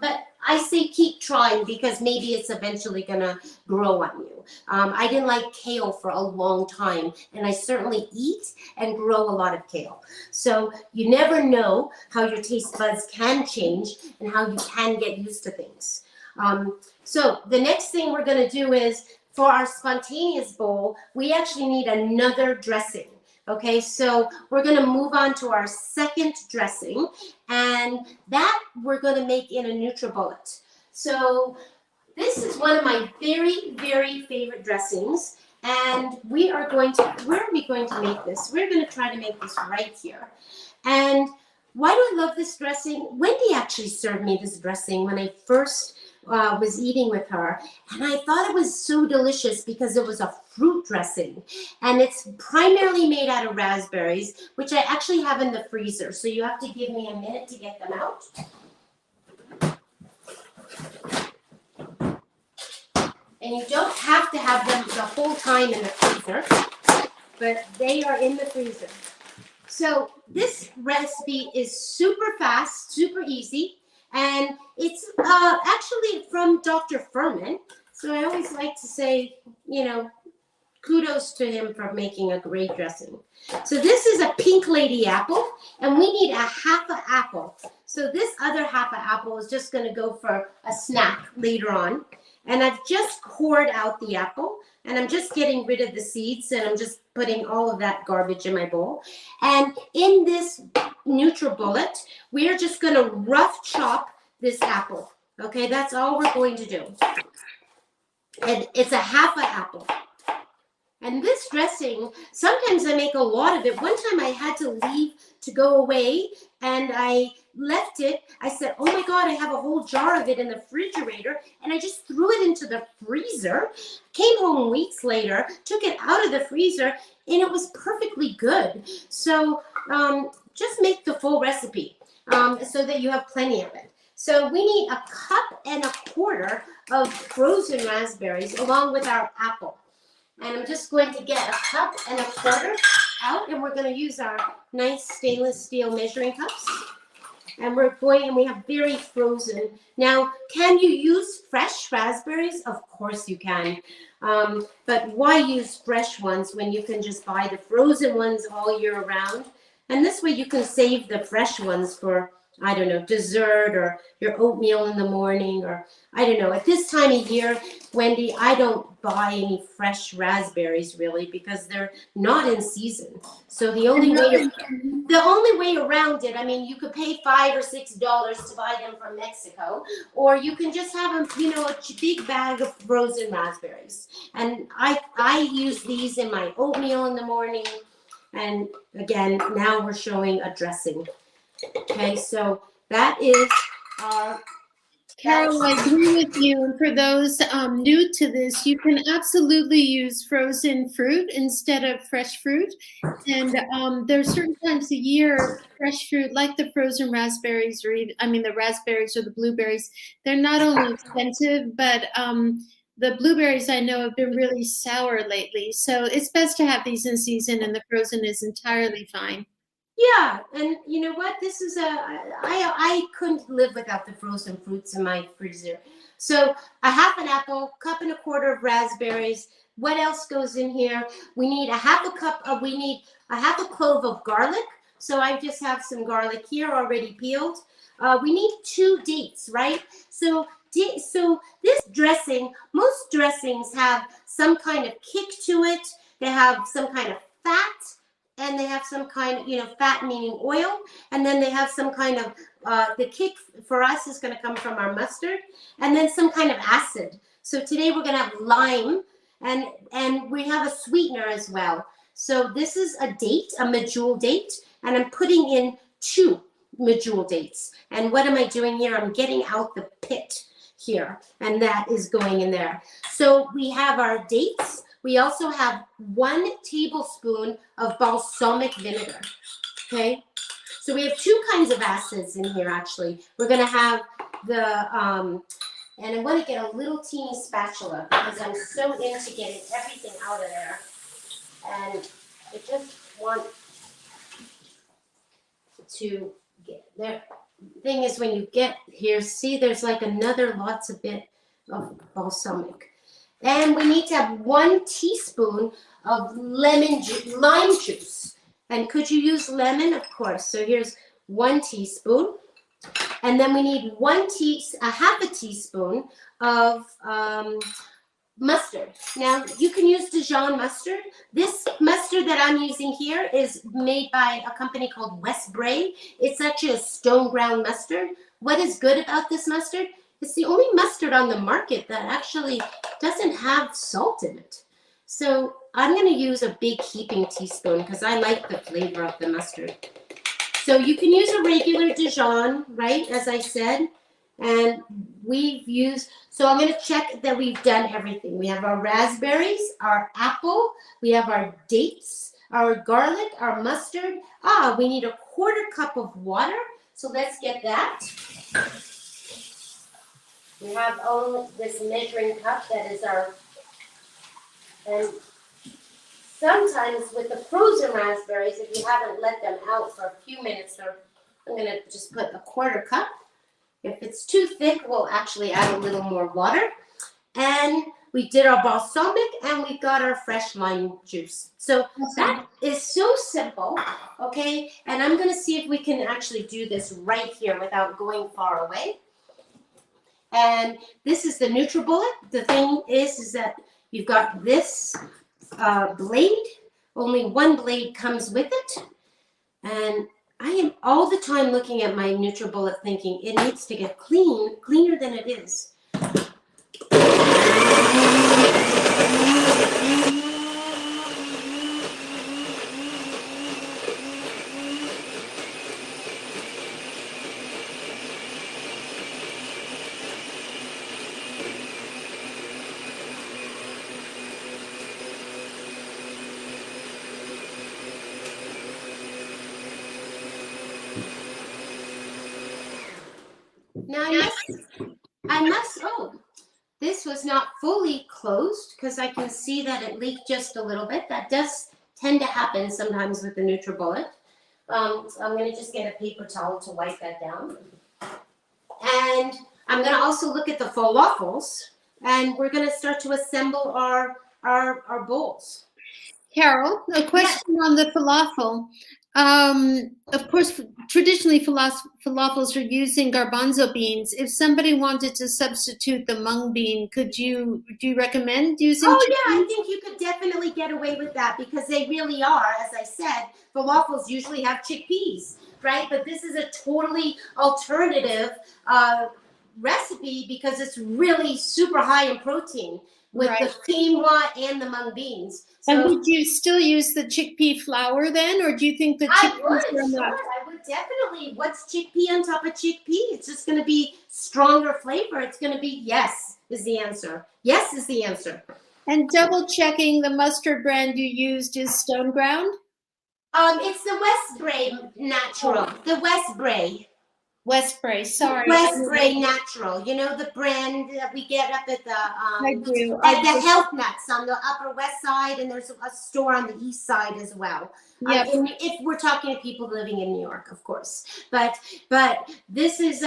B: But I say keep trying because maybe it's eventually gonna grow on you. I didn't like kale for a long time, and I certainly eat and grow a lot of kale. So you never know how your taste buds can change and how you can get used to things. So the next thing we're gonna do is for our spontaneous bowl, we actually need another dressing. Okay, so we're going to move on to our second dressing, and that we're going to make in a NutriBullet. So this is one of my very, very favorite dressings, and where are we going to make this? We're going to try to make this right here. And why do I love this dressing? Wendy actually served me this dressing when I first was eating with her, and I thought it was so delicious because it was a fruit dressing, and it's primarily made out of raspberries, which I actually have in the freezer, so you have to give me a minute to get them out. And you don't have to have them the whole time in the freezer, but they are in the freezer. So this recipe is super fast, super easy. And it's actually from Dr. Furman. So I always like to say, kudos to him for making a great dressing. So this is a pink lady apple, and we need a half an apple. So this other half an apple is just going to go for a snack later on. And I've just cored out the apple, and I'm just getting rid of the seeds, and I'm just putting all of that garbage in my bowl. And in this NutriBullet, we're just going to rough chop this apple. Okay, that's all we're going to do. And it's a half an apple. And this dressing, sometimes I make a lot of it. One time I had to leave to go away, and I left it. I said, oh my God, I have a whole jar of it in the refrigerator, and I just threw it into the freezer. Came home weeks later, took it out of the freezer, and it was perfectly good. So just make the full recipe so that you have plenty of it. So we need 1.25 cups of frozen raspberries along with our apple. And I'm just going to get 1.25 cups, out, and we're going to use our nice stainless steel measuring cups. And we're going, and we have very frozen. Now, can you use fresh raspberries? Of course you can. But why use fresh ones when you can just buy the frozen ones all year round? And this way you can save the fresh ones for, I don't know, dessert or your oatmeal in the morning, or I don't know. At this time of year, Wendy, I don't buy any fresh raspberries really because they're not in season. So the only way around it, I mean, you could pay $5 or $6 to buy them from Mexico, or you can just have them, you know, a big bag of frozen raspberries. And I use these in my oatmeal in the morning. And again, now we're showing a dressing. Okay, so that is our...
A: Carole, I agree with you. And for those new to this, you can absolutely use frozen fruit instead of fresh fruit. And there's certain times a year, fresh fruit, like the frozen raspberries, or even, I mean, the raspberries or the blueberries, they're not only expensive, but the blueberries I know have been really sour lately. So it's best to have these in season, and the frozen is entirely fine.
B: Yeah, and you know what? This is I couldn't live without the frozen fruits in my freezer. So a half an apple, cup and a quarter of raspberries. What else goes in here? We need a half a cup of, we need a half a clove of garlic. So I just have some garlic here already peeled. We need 2 dates, right? So this dressing, most dressings have some kind of kick to it. They have some kind of fat. And they have some kind of, you know, fat meaning oil. And then they have some kind of, the kick for us is going to come from our mustard. And then some kind of acid. So today we're going to have lime. And we have a sweetener as well. So this is a date, a medjool date. And I'm putting in 2 medjool dates. And what am I doing here? I'm getting out the pit here. And that is going in there. So we have our dates. We also have 1 tablespoon of balsamic vinegar, okay? So we have 2 kinds of acids in here, actually. We're gonna have the, and I wanna get a little teeny spatula because I'm so into getting everything out of there. And I just want to get there. The thing is, when you get here, see, there's like another lots of bit of balsamic. And we need to have 1 teaspoon of lime juice. And could you use lemon? Of course. So here's 1 teaspoon. And then we need a half a teaspoon of mustard. Now, you can use Dijon mustard. This mustard that I'm using here is made by a company called West Bray. It's actually a stone ground mustard. What is good about this mustard? It's the only mustard on the market that actually doesn't have salt in it. So I'm going to use a big heaping teaspoon because I like the flavor of the mustard. So you can use a regular Dijon, right, as I said. And we've used, so I'm going to check that we've done everything. We have our raspberries, our apple, we have our dates, our garlic, our mustard. We need a quarter cup of water. So let's get that. We have this measuring cup that is our, and sometimes with the frozen raspberries, if you haven't let them out for a few minutes, I'm going to just put a quarter cup. If it's too thick, we'll actually add a little more water. And we did our balsamic and we got our fresh lime juice. So that is so simple, okay? And I'm going to see if we can actually do this right here without going far away. And this is the NutriBullet. The thing is that you've got this blade. Only 1 blade comes with it. And I am all the time looking at my NutriBullet thinking it needs to get cleaner than it is. Now this was not fully closed because I can see that it leaked just a little bit. That does tend to happen sometimes with the NutriBullet. So I'm going to just get a paper towel to wipe that down. And I'm going to also look at the falafels, and we're going to start to assemble our bowls.
A: Carole, a question on the falafel. Of course, traditionally falafels are using garbanzo beans. If somebody wanted to substitute the mung bean, do you recommend using?
B: Oh yeah, I think you could definitely get away with that because they really are, as I said, falafels usually have chickpeas, right? But this is a totally alternative recipe because it's really super high in protein with the quinoa and the mung beans. So,
A: and would you still use the chickpea flour then, or do you think the chickpeas are enough?
B: I would definitely. What's chickpea on top of chickpea? It's just going to be stronger flavor. It's going to be yes is the answer. Yes is the answer.
A: And double checking the mustard brand you used is Stone Ground?
B: It's the Westbury Natural. The Westbury.
A: Westbury, sorry.
B: Westbury Natural. You know the brand that we get up at the
A: I do.
B: At the Health Nuts on the Upper West Side, and there's a store on the East Side as well.
A: Yep.
B: If we're talking to people living in New York, of course. But this is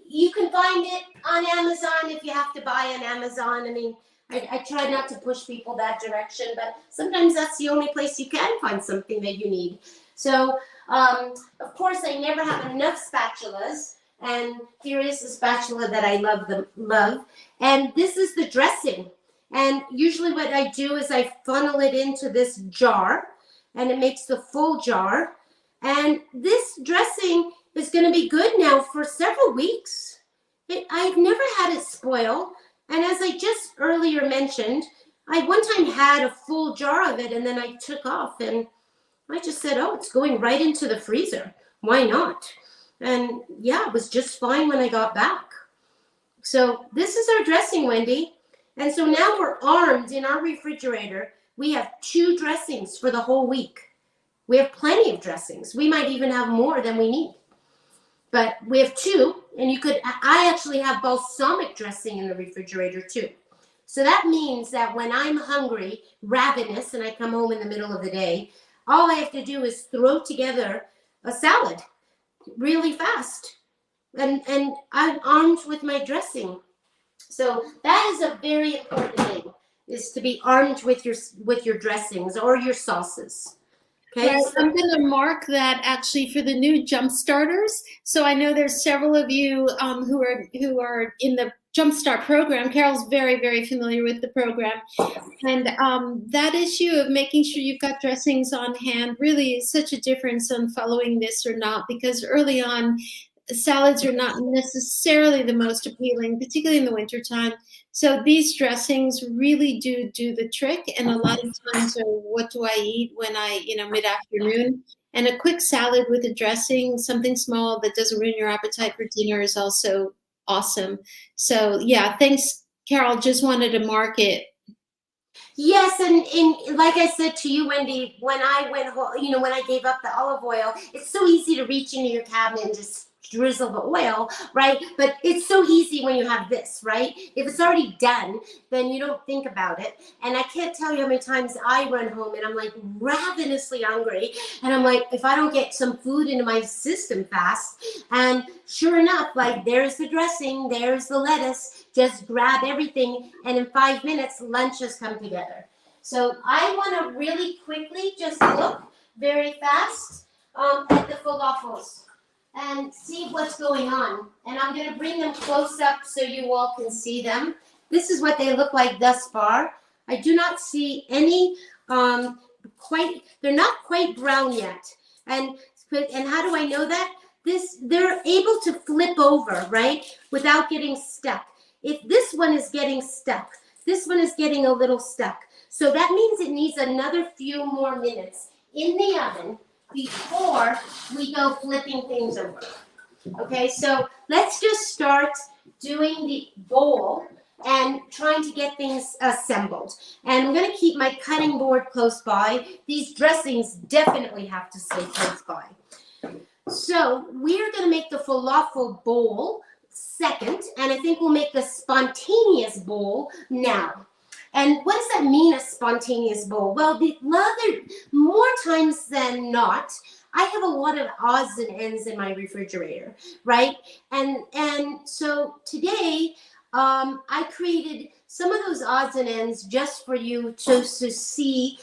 B: you can find it on Amazon if you have to buy on Amazon. I mean, I try not to push people that direction, but sometimes that's the only place you can find something that you need. So, of course, I never have enough spatulas, and here is the spatula that I love. And this is the dressing. And usually what I do is I funnel it into this jar, and it makes the full jar. And this dressing is going to be good now for several weeks. I've never had it spoil. And as I just earlier mentioned, I one time had a full jar of it, and then I took off, and I just said, oh, it's going right into the freezer. Why not? And yeah, it was just fine when I got back. So this is our dressing, Wendy. And so now we're armed in our refrigerator. We have 2 dressings for the whole week. We have plenty of dressings. We might even have more than we need. But we have 2, and I actually have balsamic dressing in the refrigerator too. So that means that when I'm hungry, ravenous, and I come home in the middle of the day, all I have to do is throw together a salad really fast. And I'm armed with my dressing. So that is a very important thing, is to be armed with your dressings or your sauces. Okay,
A: well, I'm going to mark that actually for the new jump starters. So I know there's several of you who are in the Jumpstart program. Carole's very, very familiar with the program. And that issue of making sure you've got dressings on hand really is such a difference on following this or not, because early on, salads are not necessarily the most appealing, particularly in the wintertime. So these dressings really do the trick. And a lot of times are what do I eat when mid-afternoon? And a quick salad with a dressing, something small that doesn't ruin your appetite for dinner, is also awesome. So yeah, thanks, Carole. Just wanted to mark it.
B: Yes, and like I said to you, Wendy, when I went home, when I gave up the olive oil, it's so easy to reach into your cabinet and just drizzle the oil, right? But it's so easy when you have this, right? If it's already done, then you don't think about it. And I can't tell you how many times I run home and I'm like ravenously hungry. And I'm like, if I don't get some food into my system fast, and sure enough, like there's the dressing, there's the lettuce, just grab everything. And in 5 minutes, lunch has come together. So I want to really quickly just look very fast at the falafels and see what's going on. And I'm going to bring them close up so you all can see them. This is what they look like thus far. I do not see any they're not quite brown yet. And how do I know that? They're able to flip over, right, without getting stuck. If this one is getting stuck, this one is getting a little stuck. So that means it needs another few more minutes in the oven before we go flipping things over. Okay, so let's just start doing the bowl and trying to get things assembled. And I'm going to keep my cutting board close by. These dressings definitely have to stay close by. So we're going to make the falafel bowl second, and I think we'll make the spontaneous bowl now. And what does that mean, a spontaneous bowl? Well, more times than not, I have a lot of odds and ends in my refrigerator, right? And so today, I created some of those odds and ends just for you to see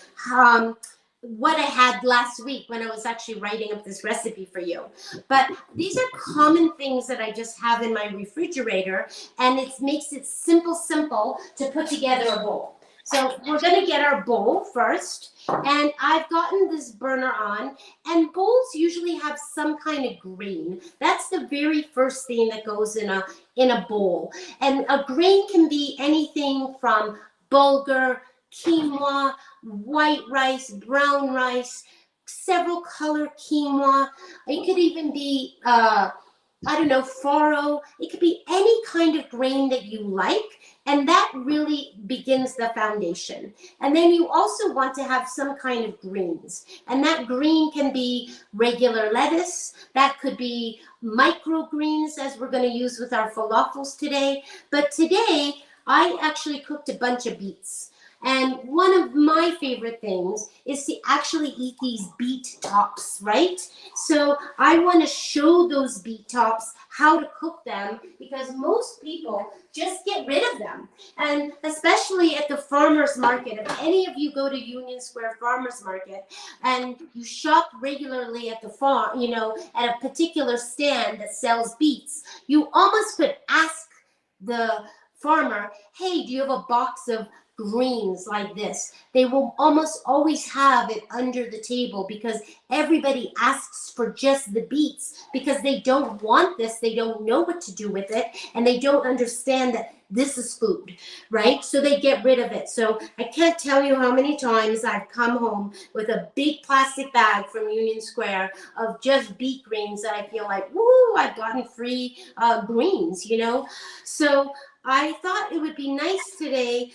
B: what I had last week when I was actually writing up this recipe for you. But these are common things that I just have in my refrigerator, and it makes it simple to put together a bowl. So we're going to get our bowl first, and I've gotten this burner on, and bowls usually have some kind of grain. That's the very first thing that goes in a bowl. And a grain can be anything from bulgur, quinoa, white rice, brown rice, several color quinoa. It could even be I don't know, farro. It could be any kind of grain that you like, and that really begins the foundation. And then you also want to have some kind of greens, and that green can be regular lettuce. That could be microgreens, as we're going to use with our falafels today. But today, I actually cooked a bunch of beets. And one of my favorite things is to actually eat these beet tops, right? So I want to show those beet tops how to cook them, because most people just get rid of them. And especially at the farmer's market, if any of you go to Union Square Farmer's Market and you shop regularly at the farm, at a particular stand that sells beets, you almost could ask the farmer, hey, do you have a box of greens like this? They will almost always have it under the table, because everybody asks for just the beets, because they don't want this, they don't know what to do with it, and they don't understand that this is food, right? So they get rid of it. So I can't tell you how many times I've come home with a big plastic bag from Union Square of just beet greens that I feel like, woo, I've gotten free greens, So I thought it would be nice today.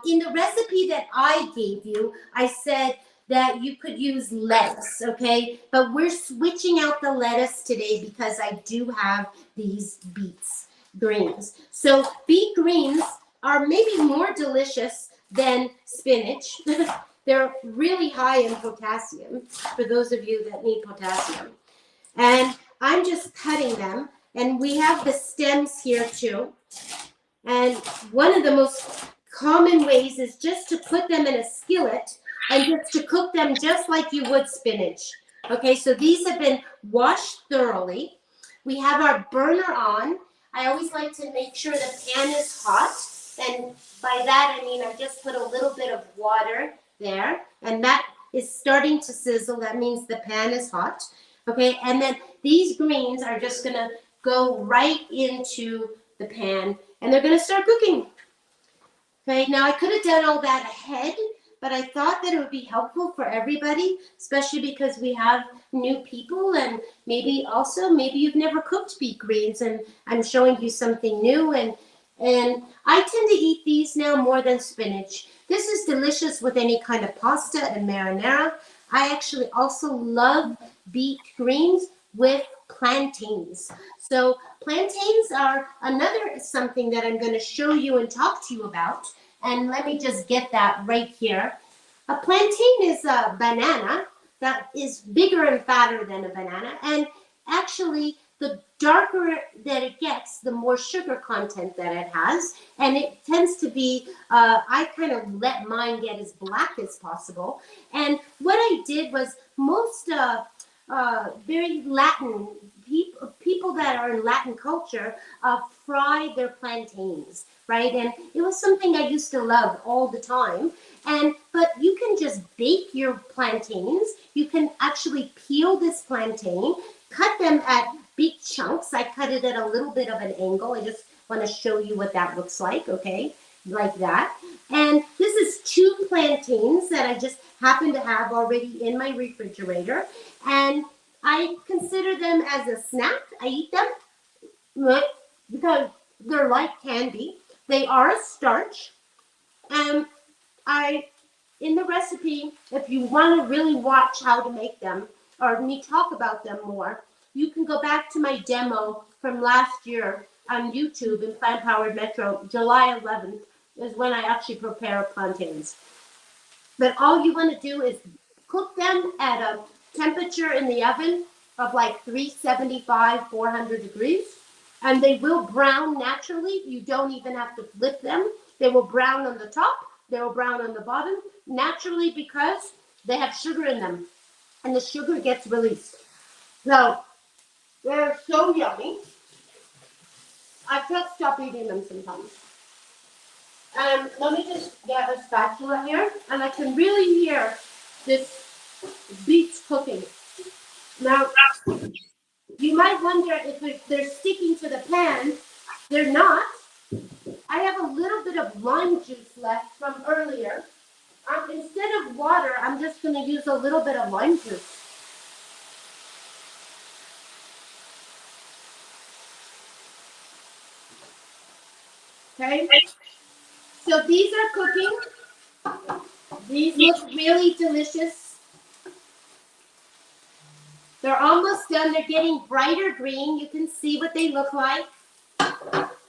B: In the recipe that I gave you, I said that you could use lettuce, okay? But we're switching out the lettuce today because I do have these beets greens. So beet greens are maybe more delicious than spinach. They're really high in potassium, for those of you that need potassium. And I'm just cutting them. And we have the stems here too. And one of the most common ways is just to put them in a skillet and just to cook them just like you would spinach. Okay, so these have been washed thoroughly. We have our burner on. I always like to make sure the pan is hot. And by that, I mean I just put a little bit of water there. And that is starting to sizzle. That means the pan is hot. Okay, and then these greens are just going to go right into the pan, and they're going to start cooking. Okay, now I could have done all that ahead, but I thought that it would be helpful for everybody, especially because we have new people, and maybe you've never cooked beet greens, and I'm showing you something new. And I tend to eat these now more than spinach. This is delicious with any kind of pasta and marinara. I actually also love beet greens with plantains. So plantains are another something that I'm going to show you and talk to you about. And let me just get that right here. A plantain is a banana that is bigger and fatter than a banana. And actually, the darker that it gets, the more sugar content that it has. And it tends to be, I kind of let mine get as black as possible. And what I did was most very Latin people that are in Latin culture fry their plantains, right? And it was something I used to love all the time. But you can just bake your plantains. You can actually peel this plantain, cut them at big chunks. I cut it at a little bit of an angle. I just want to show you what that looks like, okay? Like that. And this is 2 plantains that I just happen to have already in my refrigerator. And I consider them as a snack. I eat them because they're like candy. They are a starch. And in the recipe, if you want to really watch how to make them or me talk about them more, you can go back to my demo from last year on YouTube in Plant Powered Metro, July 11th. is when I actually prepare plantains. But all you want to do is cook them at a temperature in the oven of like 375, 400 degrees. And they will brown naturally. You don't even have to flip them. They will brown on the top. They will brown on the bottom naturally because they have sugar in them. And the sugar gets released. So they're so yummy. I can't stop eating them sometimes. Let me just get a spatula here, and I can really hear this beets cooking. Now, you might wonder if they're sticking to the pan. They're not. I have a little bit of lime juice left from earlier. Instead of water, I'm just going to use a little bit of lime juice. Okay, so these are cooking. These look really delicious. They're almost done. They're getting brighter green. You can see what they look like.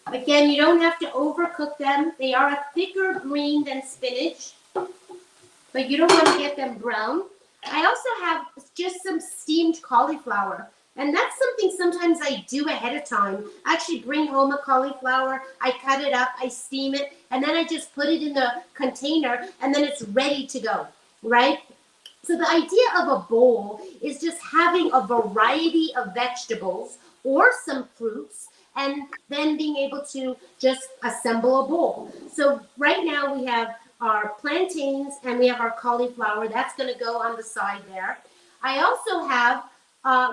B: Again, you don't have to overcook them. They are a thicker green than spinach, but you don't want to get them brown. I also have just some steamed cauliflower. And that's something sometimes I do ahead of time. I actually bring home a cauliflower, I cut it up, I steam it, and then I just put it in the container, and then it's ready to go, right? So the idea of a bowl is just having a variety of vegetables or some fruits, and then being able to just assemble a bowl. So right now we have our plantains and we have our cauliflower. That's going to go on the side there. I also have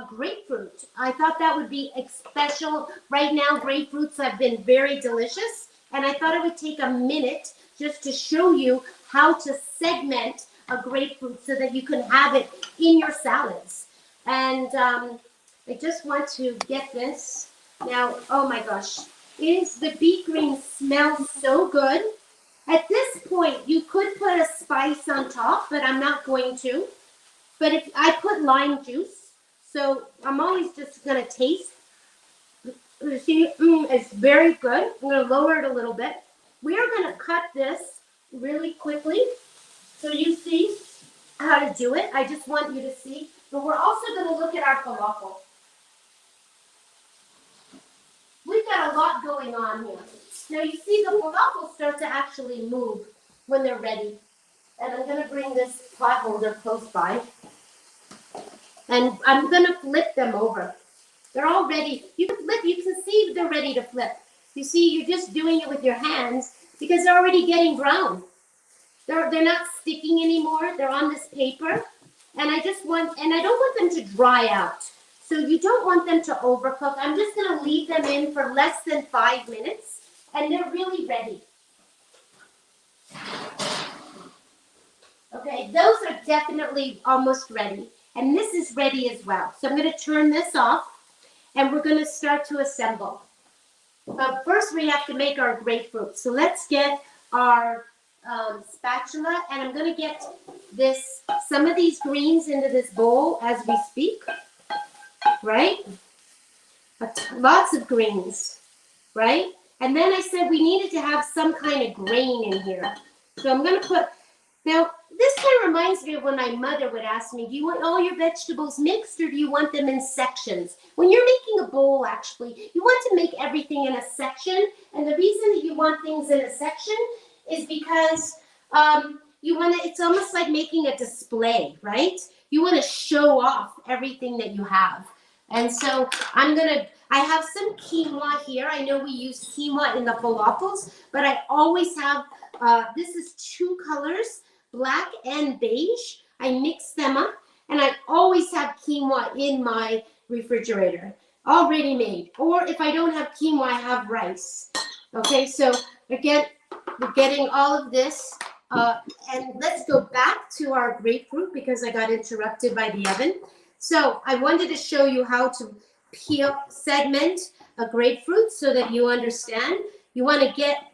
B: grapefruit. I thought that would be special. Right now, grapefruits have been very delicious, and I thought it would take a minute just to show you how to segment a grapefruit so that you can have it in your salads. And I just want to get this. Now, oh my gosh, the beet greens smell so good. At this point, you could put a spice on top, but I'm not going to. But if I put lime juice, so I'm always just going to taste. You see, it's very good. I'm going to lower it a little bit. We are going to cut this really quickly so you see how to do it. I just want you to see. But we're also going to look at our falafel. We've got a lot going on here. Now you see the falafel start to actually move when they're ready. And I'm going to bring this pot holder close by. And I'm going to flip them over. They're all ready. You can flip. You can see they're ready to flip. You see, you're just doing it with your hands because they're already getting brown. They're not sticking anymore. They're on this paper. And I don't want them to dry out. So you don't want them to overcook. I'm just going to leave them in for less than 5 minutes. And they're really ready. Okay, those are definitely almost ready. And this is ready as well. So I'm going to turn this off. And we're going to start to assemble. But first we have to make our grapefruit. So let's get our spatula. And I'm going to get some of these greens into this bowl as we speak. Right? Lots of greens. Right? And then I said we needed to have some kind of grain in here. So I'm going to put... Now, this kind of reminds me of when my mother would ask me, do you want all your vegetables mixed or do you want them in sections? When you're making a bowl, actually, you want to make everything in a section. And the reason that you want things in a section is because it's almost like making a display, right? You want to show off everything that you have. And so I have some quinoa here. I know we use quinoa in the falafels, but I always have, this is 2 colors. Black and beige. I mix them up, and I always have quinoa in my refrigerator, already made. Or if I don't have quinoa, I have rice. Okay, so again, we're getting all of this. And let's go back to our grapefruit because I got interrupted by the oven. So I wanted to show you how to segment a grapefruit so that you understand. You want to get,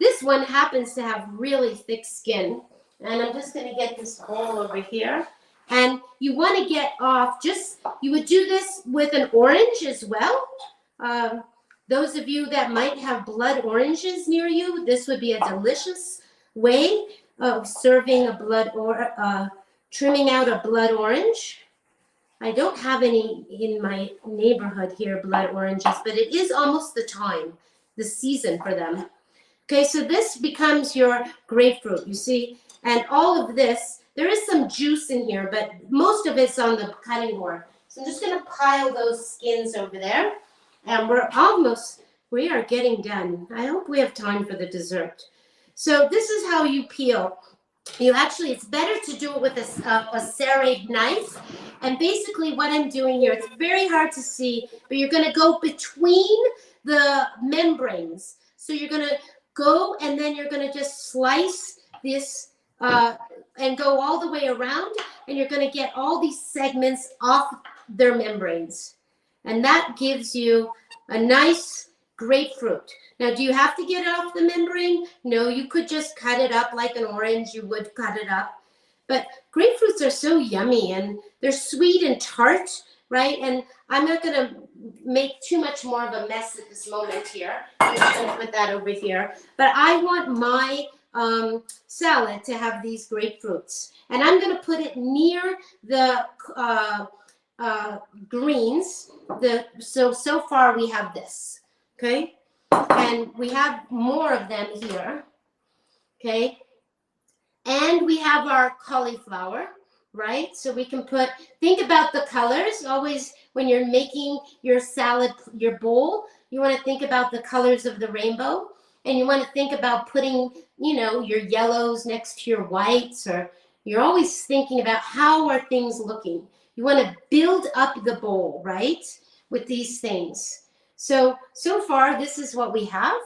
B: this one happens to have really thick skin. And I'm just going to get this bowl over here. And you want to get off you would do this with an orange as well. Those of you that might have blood oranges near you, this would be a delicious way of serving a trimming out a blood orange. I don't have any in my neighborhood here, blood oranges, but it is almost the time, the season for them. Okay, so this becomes your grapefruit, you see, and all of this, there is some juice in here, but most of it's on the cutting board. So I'm just gonna pile those skins over there, and we are getting done. I hope we have time for the dessert. So this is how you peel. It's better to do it with a serrate knife. And basically what I'm doing here, it's very hard to see, but you're gonna go between the membranes. So you're gonna go and then you're gonna just slice this and go all the way around, and you're gonna get all these segments off their membranes. And that gives you a nice grapefruit. Now, do you have to get it off the membrane? No, you could just cut it up like an orange. You would cut it up. But grapefruits are so yummy, and they're sweet and tart, right? And I'm not going to make too much more of a mess at this moment here. I'm just going to put that over here. But I want my salad to have these grapefruits. And I'm going to put it near the greens. So far we have this, okay? And we have more of them here, okay? And we have our cauliflower, right? So we can think about the colors. Always when you're making your salad, your bowl, you want to think about the colors of the rainbow. And you want to think about putting, your yellows next to your whites, or you're always thinking about how are things looking. You want to build up the bowl, right, with these things. So far, this is what we have,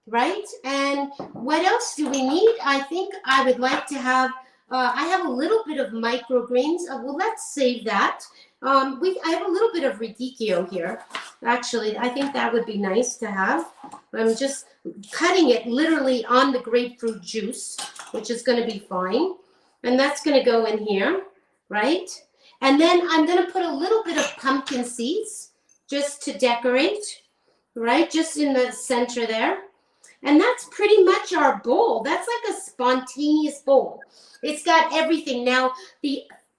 B: right? And what else do we need? I think I would like to have, I have a little bit of microgreens. Well, let's save that. I have a little bit of radicchio here. Actually, I think that would be nice to have. I'm just cutting it literally on the grapefruit juice, which is going to be fine. And that's going to go in here, right? And then I'm going to put a little bit of pumpkin seeds just to decorate, right? Just in the center there. And that's pretty much our bowl. That's like a spontaneous bowl. It's got everything. Now,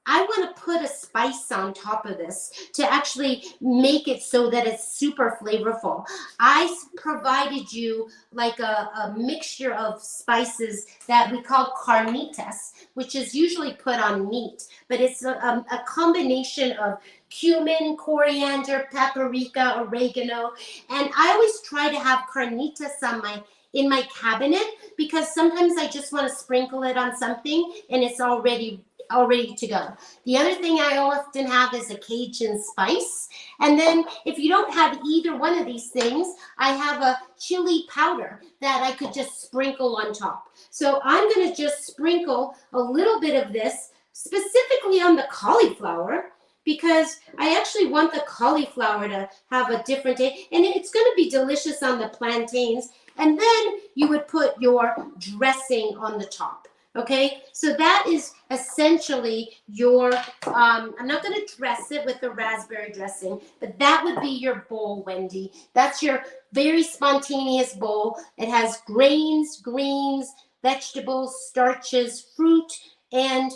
B: I want to put a spice on top of this to actually make it so that it's super flavorful. I provided you like a mixture of spices that we call carnitas, which is usually put on meat, but it's a combination of cumin, coriander, paprika, oregano, and I always try to have carnitas in my cabinet because sometimes I just want to sprinkle it on something and it's all ready to go. The other thing I often have is a Cajun spice. And then if you don't have either one of these things, I have a chili powder that I could just sprinkle on top. So I'm going to just sprinkle a little bit of this specifically on the cauliflower because I actually want the cauliflower to have a different taste. And it's going to be delicious on the plantains. And then you would put your dressing on the top. Okay, so that is essentially your, I'm not going to dress it with the raspberry dressing, but that would be your bowl, Wendy. That's your very spontaneous bowl. It has grains, greens, vegetables, starches, fruit, and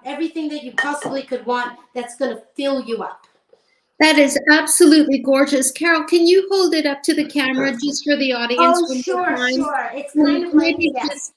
B: everything that you possibly could want that's going to fill you up.
A: That is absolutely gorgeous. Carole, can you hold it up to the camera just for the audience?
B: Oh, sure. It's kind of like, yes.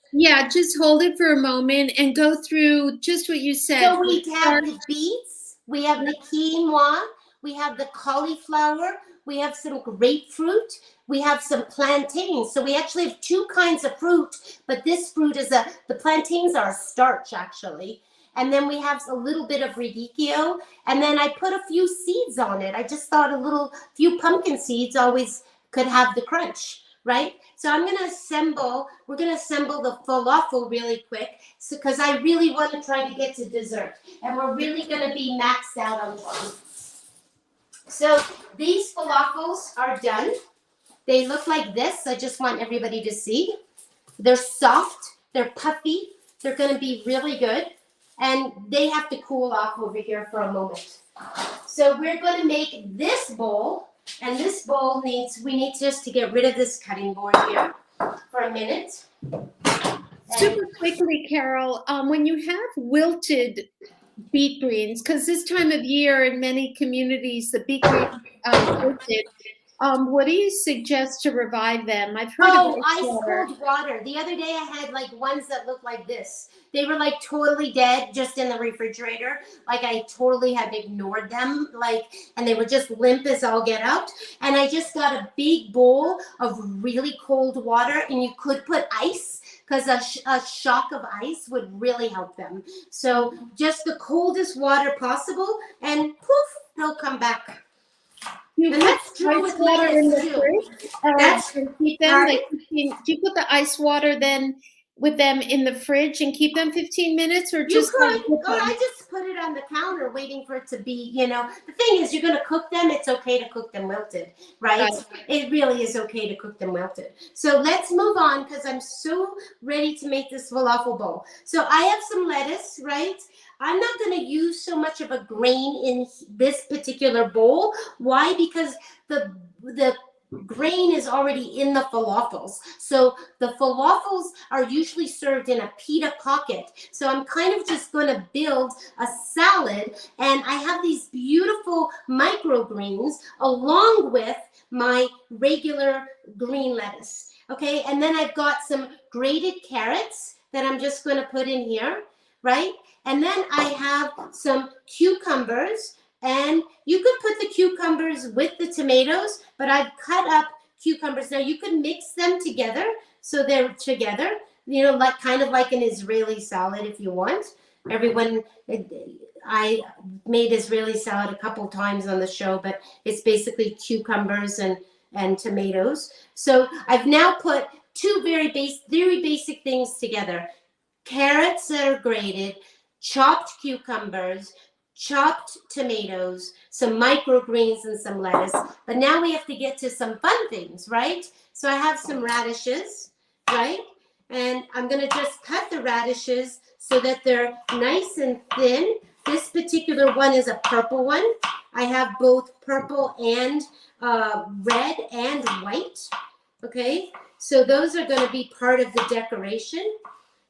A: Just hold it for a moment and go through just what you said.
B: So we have the beets, we have the quinoa, we have the cauliflower, we have some grapefruit, we have some plantains. So we actually have two kinds of fruit, but this fruit is the plantains are a starch actually. And then we have a little bit of radicchio, and then I put a few seeds on it. I just thought few pumpkin seeds always could have the crunch, right? So we're going to assemble the falafel really quick because I really want to try to get to dessert. And we're really going to be maxed out on time. So these falafels are done. They look like this. I just want everybody to see. They're soft. They're puffy. They're going to be really good. And they have to cool off over here for a moment. So we're going to make this bowl. And this bowl we need just to get rid of this cutting board here for a minute.
A: Super quickly, Carole, when you have wilted beet greens, because this time of year in many communities, the beet greens wilted, what do you suggest to revive them? I've heard of
B: ice
A: water.
B: cold water. The other day I had like ones that looked like this. They were like totally dead just in the refrigerator. Like I totally had ignored them. And they were just limp as all get out. And I just got a big bowl of really cold water, and you could put ice because a shock of ice would really help them. So just the coldest water possible, and poof, they'll come back.
A: You
B: and that's true with
A: water in the
B: too.
A: fridge.
B: That's
A: keep them. Do you put the ice water then with them in the fridge and keep them 15 minutes, or just?
B: You could, or I just put it on the counter waiting for it to be. The thing is, you're going to cook them. It's okay to cook them wilted, right? It really is okay to cook them wilted. So let's move on because I'm so ready to make this falafel bowl. So I have some lettuce, right? I'm not going to use so much of a grain in this particular bowl. Why? Because the grain is already in the falafels. So the falafels are usually served in a pita pocket. So I'm kind of just going to build a salad, and I have these beautiful microgreens along with my regular green lettuce. Okay, and then I've got some grated carrots that I'm just going to put in here, right? And then I have some cucumbers, and you could put the cucumbers with the tomatoes, but I've cut up cucumbers. Now you could mix them together so they're together, like kind of like an Israeli salad if you want. I made Israeli salad a couple times on the show, but it's basically cucumbers and tomatoes. So I've now put two very basic things together. Carrots that are grated, chopped cucumbers, chopped tomatoes, some microgreens, and some lettuce. But now we have to get to some fun things, right? So I have some radishes, right? And I'm going to just cut the radishes so that they're nice and thin. This particular one is a purple one. I have both purple and red and white, okay? So those are going to be part of the decoration.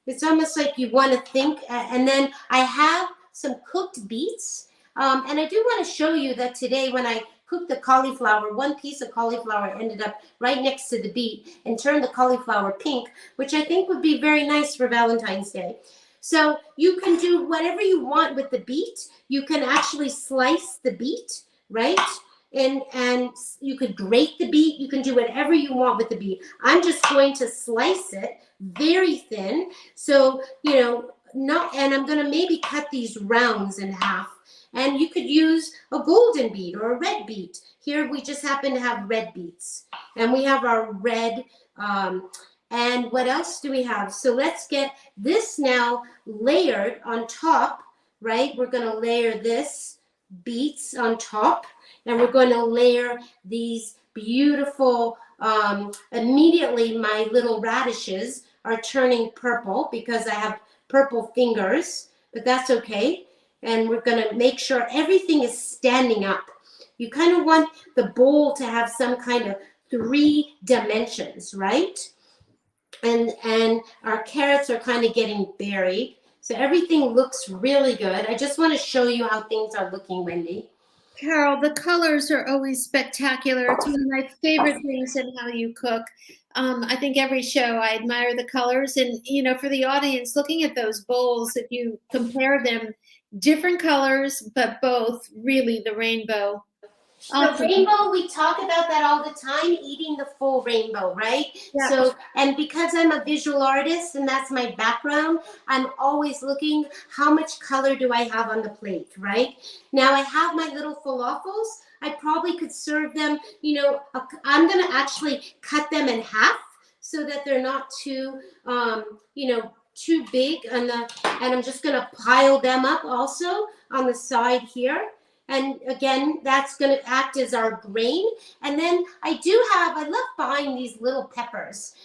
B: It's almost like you want to think, and then I have some cooked beets. And I do want to show you that today when I cooked the cauliflower, one piece of cauliflower ended up right next to the beet and turned the cauliflower pink, which I think would be very nice for Valentine's Day. So you can do whatever you want with the beet. You can actually slice the beet, right? And you could grate the beet. You can do whatever you want with the beet. I'm just going to slice it very thin. So, and I'm going to maybe cut these rounds in half. And you could use a golden beet or a red beet. Here we just happen to have red beets. And we have our red, and what else do we have? So let's get this now layered on top, right? We're going to layer this beets on top. And we're going to layer these beautiful, immediately my little radishes are turning purple because I have purple fingers, but that's okay. And we're going to make sure everything is standing up. You kind of want the bowl to have some kind of 3 dimensions, right? And our carrots are kind of getting buried. So everything looks really good. I just want to show you how things are looking, Wendy.
A: Carole, the colors are always spectacular. It's one of my favorite things in how you cook. I think every show I admire the colors, and for the audience looking at those bowls, if you compare them, different colors, but both really the rainbow.
B: The rainbow, we talk about that all the time, eating the full rainbow, right? Yeah. So, and because I'm a visual artist and that's my background, I'm always looking, how much color do I have on the plate, right? Now I have my little falafels. I probably could serve them, I'm going to actually cut them in half so that they're not too, too big. And I'm just going to pile them up also on the side here. And again, that's going to act as our grain. And then I love buying these little peppers.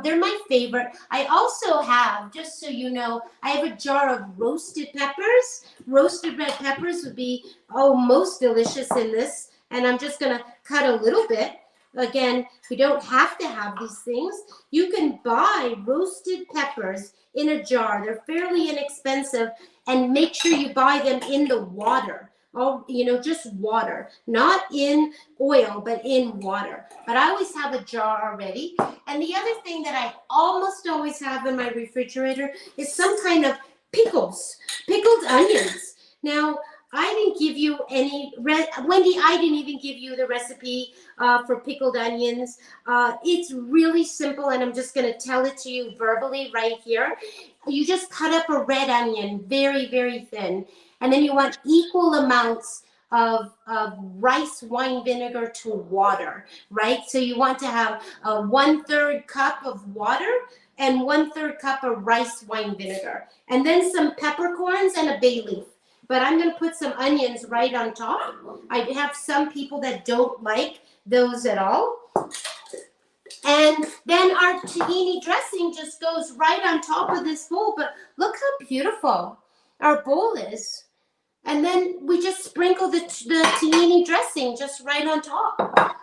B: They're my favorite. I also have, just so you know, I have a jar of roasted peppers. Roasted red peppers would be, most delicious in this. And I'm just going to cut a little bit. Again, we don't have to have these things. You can buy roasted peppers in a jar. They're fairly inexpensive, and make sure you buy them in the water. Oh, you know, just water, not in oil, but in water. But I always have a jar already. And the other thing that I almost always have in my refrigerator is some kind of pickles, pickled onions. Now, I didn't give you any, Wendy, I didn't even give you the recipe for pickled onions. It's really simple, and I'm just going to tell it to you verbally right here. You just cut up a red onion very, very thin, and then you want equal amounts of rice wine vinegar to water, right? So you want to have a 1/3 cup of water and 1/3 cup of rice wine vinegar, and then some peppercorns and a bay leaf. But I'm going to put some onions right on top. I have some people that don't like those at all. And then our tahini dressing just goes right on top of this bowl. But look how beautiful our bowl is. And then we just sprinkle the tahini dressing just right on top.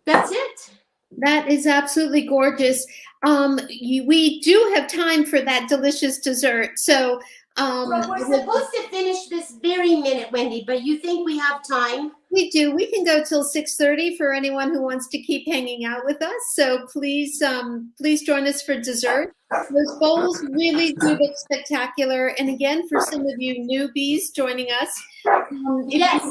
B: That's it.
A: That is absolutely gorgeous. We do have time for that delicious dessert. So
B: well, we're supposed to finish this very minute, Wendy, but you think we have time?
A: We do. We can go till 6:30 for anyone who wants to keep hanging out with us. So please join us for dessert. Those bowls really do look spectacular. And again, for some of you newbies joining us,
B: yes.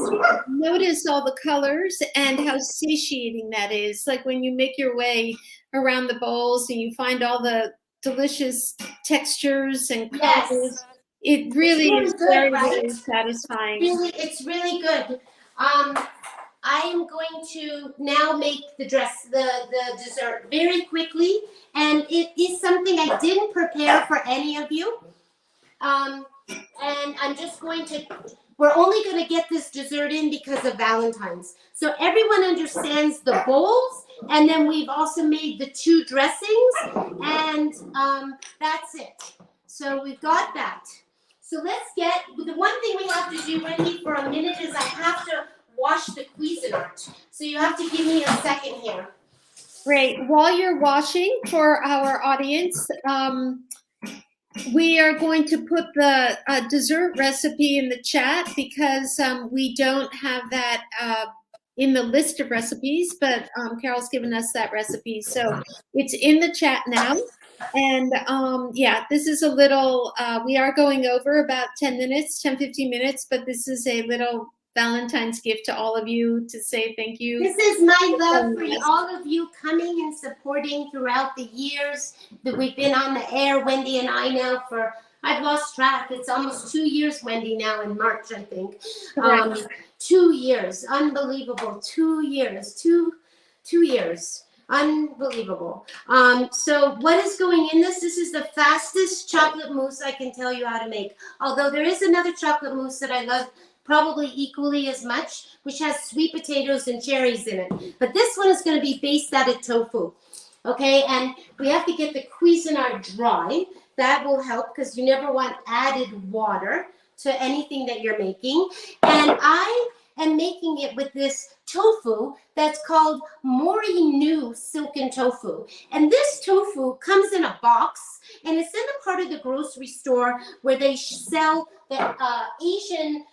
A: Notice all the colors and how satiating that is. Like when you make your way around the bowls and you find all the delicious textures and colors.
B: Yes.
A: It really is
B: good,
A: very,
B: right?
A: very satisfying.
B: It's really good. I am going to now make the dessert very quickly, and it is something I didn't prepare for any of you. And I'm just going to, we're only going to get this dessert in because of Valentine's. So everyone understands the bowls, and then we've also made the 2 dressings, and that's it. So we've got that. So let's get, the one thing we have to do, Wendy, for a minute is I have to wash the Cuisinart. So you have to give me a second here.
A: Great. While you're washing, for our audience, we are going to put the dessert recipe in the chat because we don't have that in the list of recipes, but Carole's given us that recipe. So it's in the chat now. And yeah, this is a little, we are going over about 10 minutes, 10, 15 minutes, but this is a little Valentine's gift to all of you to say thank you.
B: This is my love for all of you coming and supporting throughout the years that we've been on the air, Wendy and I now for, I've lost track. It's almost 2 years, Wendy, now in March, I think. 2 years, unbelievable, 2 years, two years. Unbelievable. So what is going in this? This is the fastest chocolate mousse I can tell you how to make. Although there is another chocolate mousse that I love probably equally as much, which has sweet potatoes and cherries in it. But this one is going to be based out of tofu. Okay, and we have to get the Cuisinart dry. That will help because you never want added water to anything that you're making. And I am making it with this tofu that's called Morinu Silken Tofu. And this tofu comes in a box, and it's in the part of the grocery store where they sell the Asian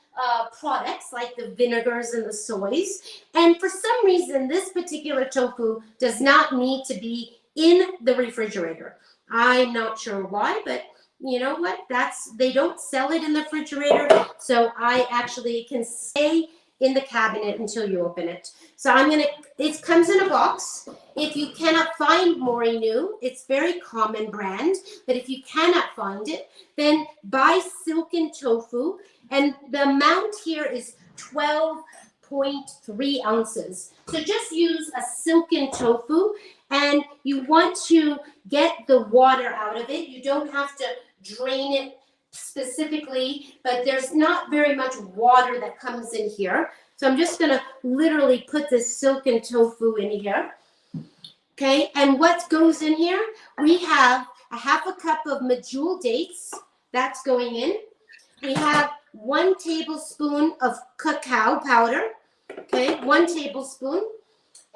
B: products like the vinegars and the soys. And for some reason, this particular tofu does not need to be in the refrigerator. I'm not sure why, but you know what? They don't sell it in the refrigerator, so I actually can stay in the cabinet until you open it. So it comes in a box. If you cannot find Morinu, it's very common brand, but if you cannot find it, then buy Silken tofu, and the amount here is 12.3 ounces. So just use a Silken tofu, and you want to get the water out of it. You don't have to drain it specifically, but there's not very much water that comes in here. So I'm just going to literally put this Silken tofu in here. Okay, and what goes in here? We have a 1/2 cup of medjool dates. That's going in. We have 1 tablespoon of cacao powder. Okay, 1 tablespoon.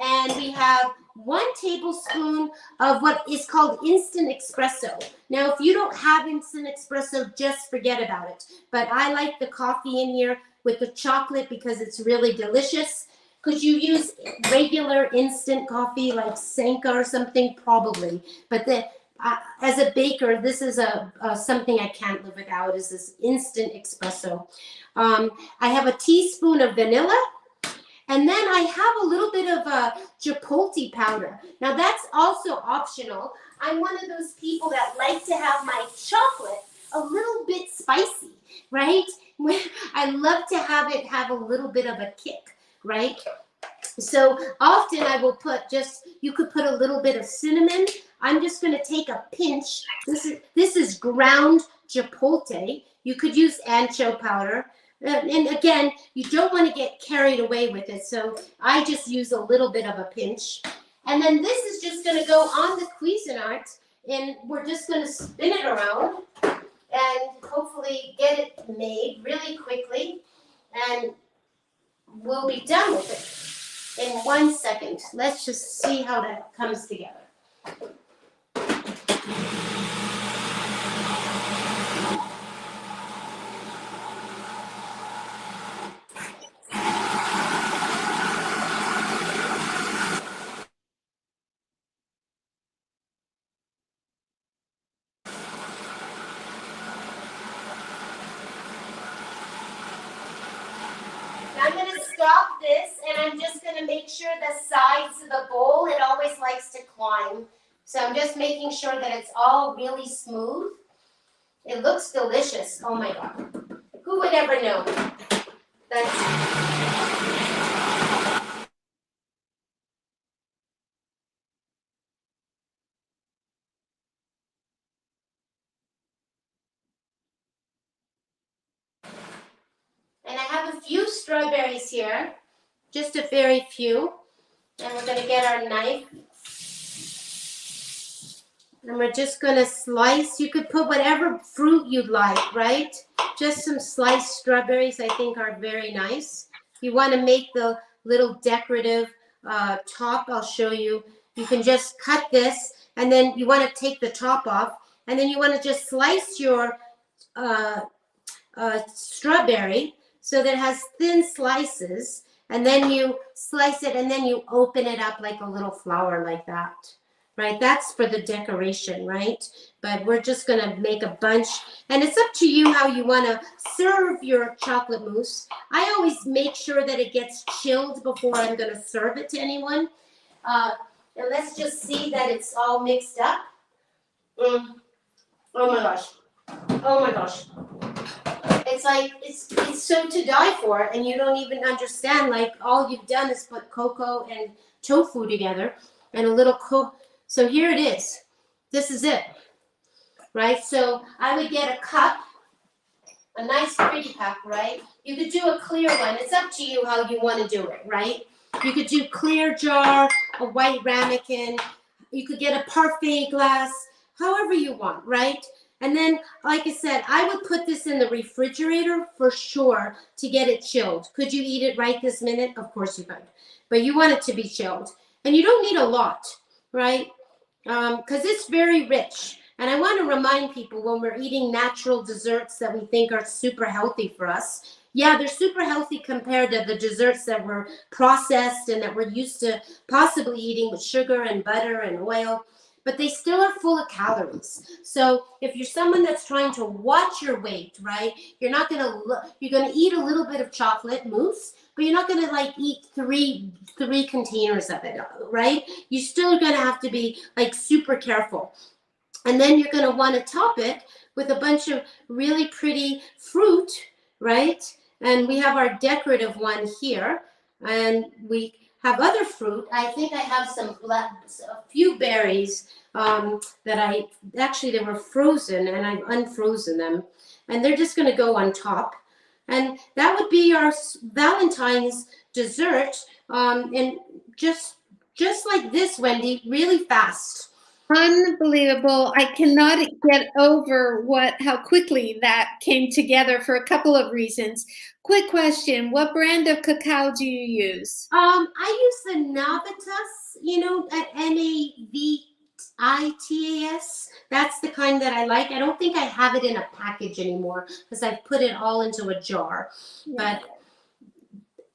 B: And we have 1 tablespoon of what is called instant espresso. Now, if you don't have instant espresso, just forget about it. But I like the coffee in here with the chocolate because it's really delicious. Could you use regular instant coffee like Senka or something? Probably. But as a baker, this is something I can't live without, is this instant espresso. I have a teaspoon of vanilla. And then I have a little bit of chipotle powder. Now that's also optional. I'm one of those people that like to have my chocolate a little bit spicy, right? I love to have it have a little bit of a kick, right? So often I will put you could put a little bit of cinnamon. I'm just going to take a pinch. This is ground chipotle. You could use ancho powder. And again, you don't want to get carried away with it. So I just use a little bit of a pinch. And then this is just going to go on the Cuisinart. And we're just going to spin it around and hopefully get it made really quickly. And we'll be done with it in 1 second. Let's just see how that comes together. I'm going to stop this, and I'm just going to make sure the sides of the bowl, it always likes to climb. So I'm just making sure that it's all really smooth. It looks delicious. Oh my God. Who would ever know? And I have a few strawberries here, just a very few. And we're going to get our knife. And we're just going to slice. You could put whatever fruit you'd like, right? Just some sliced strawberries I think are very nice. You want to make the little decorative top, I'll show you. You can just cut this, and then you want to take the top off. And then you want to just slice your strawberry so that it has thin slices. And then you slice it, and then you open it up like a little flower like that. Right, that's for the decoration, right? But we're just gonna make a bunch, and it's up to you how you wanna serve your chocolate mousse. I always make sure that it gets chilled before I'm gonna serve it to anyone. And let's just see that it's all mixed up. Oh my gosh, oh my gosh. It's like, it's so to die for, and you don't even understand, like all you've done is put cocoa and tofu together and a little So here it is. This is it, right? So I would get a cup, a nice pretty cup, right? You could do a clear one. It's up to you how you want to do it, right? You could do clear jar, a white ramekin. You could get a parfait glass, however you want, right? And then, like I said, I would put this in the refrigerator for sure to get it chilled. Could you eat it right this minute? Of course you could. But you want it to be chilled. And you don't need a lot, right? Because it's very rich. And I want to remind people when we're eating natural desserts that we think are super healthy for us. Yeah, they're super healthy compared to the desserts that were processed and that we're used to possibly eating with sugar and butter and oil. But they still are full of calories. So if you're someone that's trying to watch your weight, right, you're going to eat a little bit of chocolate mousse, but you're not going to like eat three containers of it, right? You're still going to have to be like super careful. And then you're going to want to top it with a bunch of really pretty fruit, right? And we have our decorative one here, and we have other fruit. I think I have a few berries that they were frozen, and I've unfrozen them. And they're just going to go on top. And that would be our Valentine's dessert. And just like this, Wendy, really fast.
A: Unbelievable. I cannot get over how quickly that came together for a couple of reasons. Quick question, what brand of cacao do you use?
B: I use the Navitas, at Navitas. That's the kind that I like. I don't think I have it in a package anymore because I've put it all into a jar.
A: Yeah.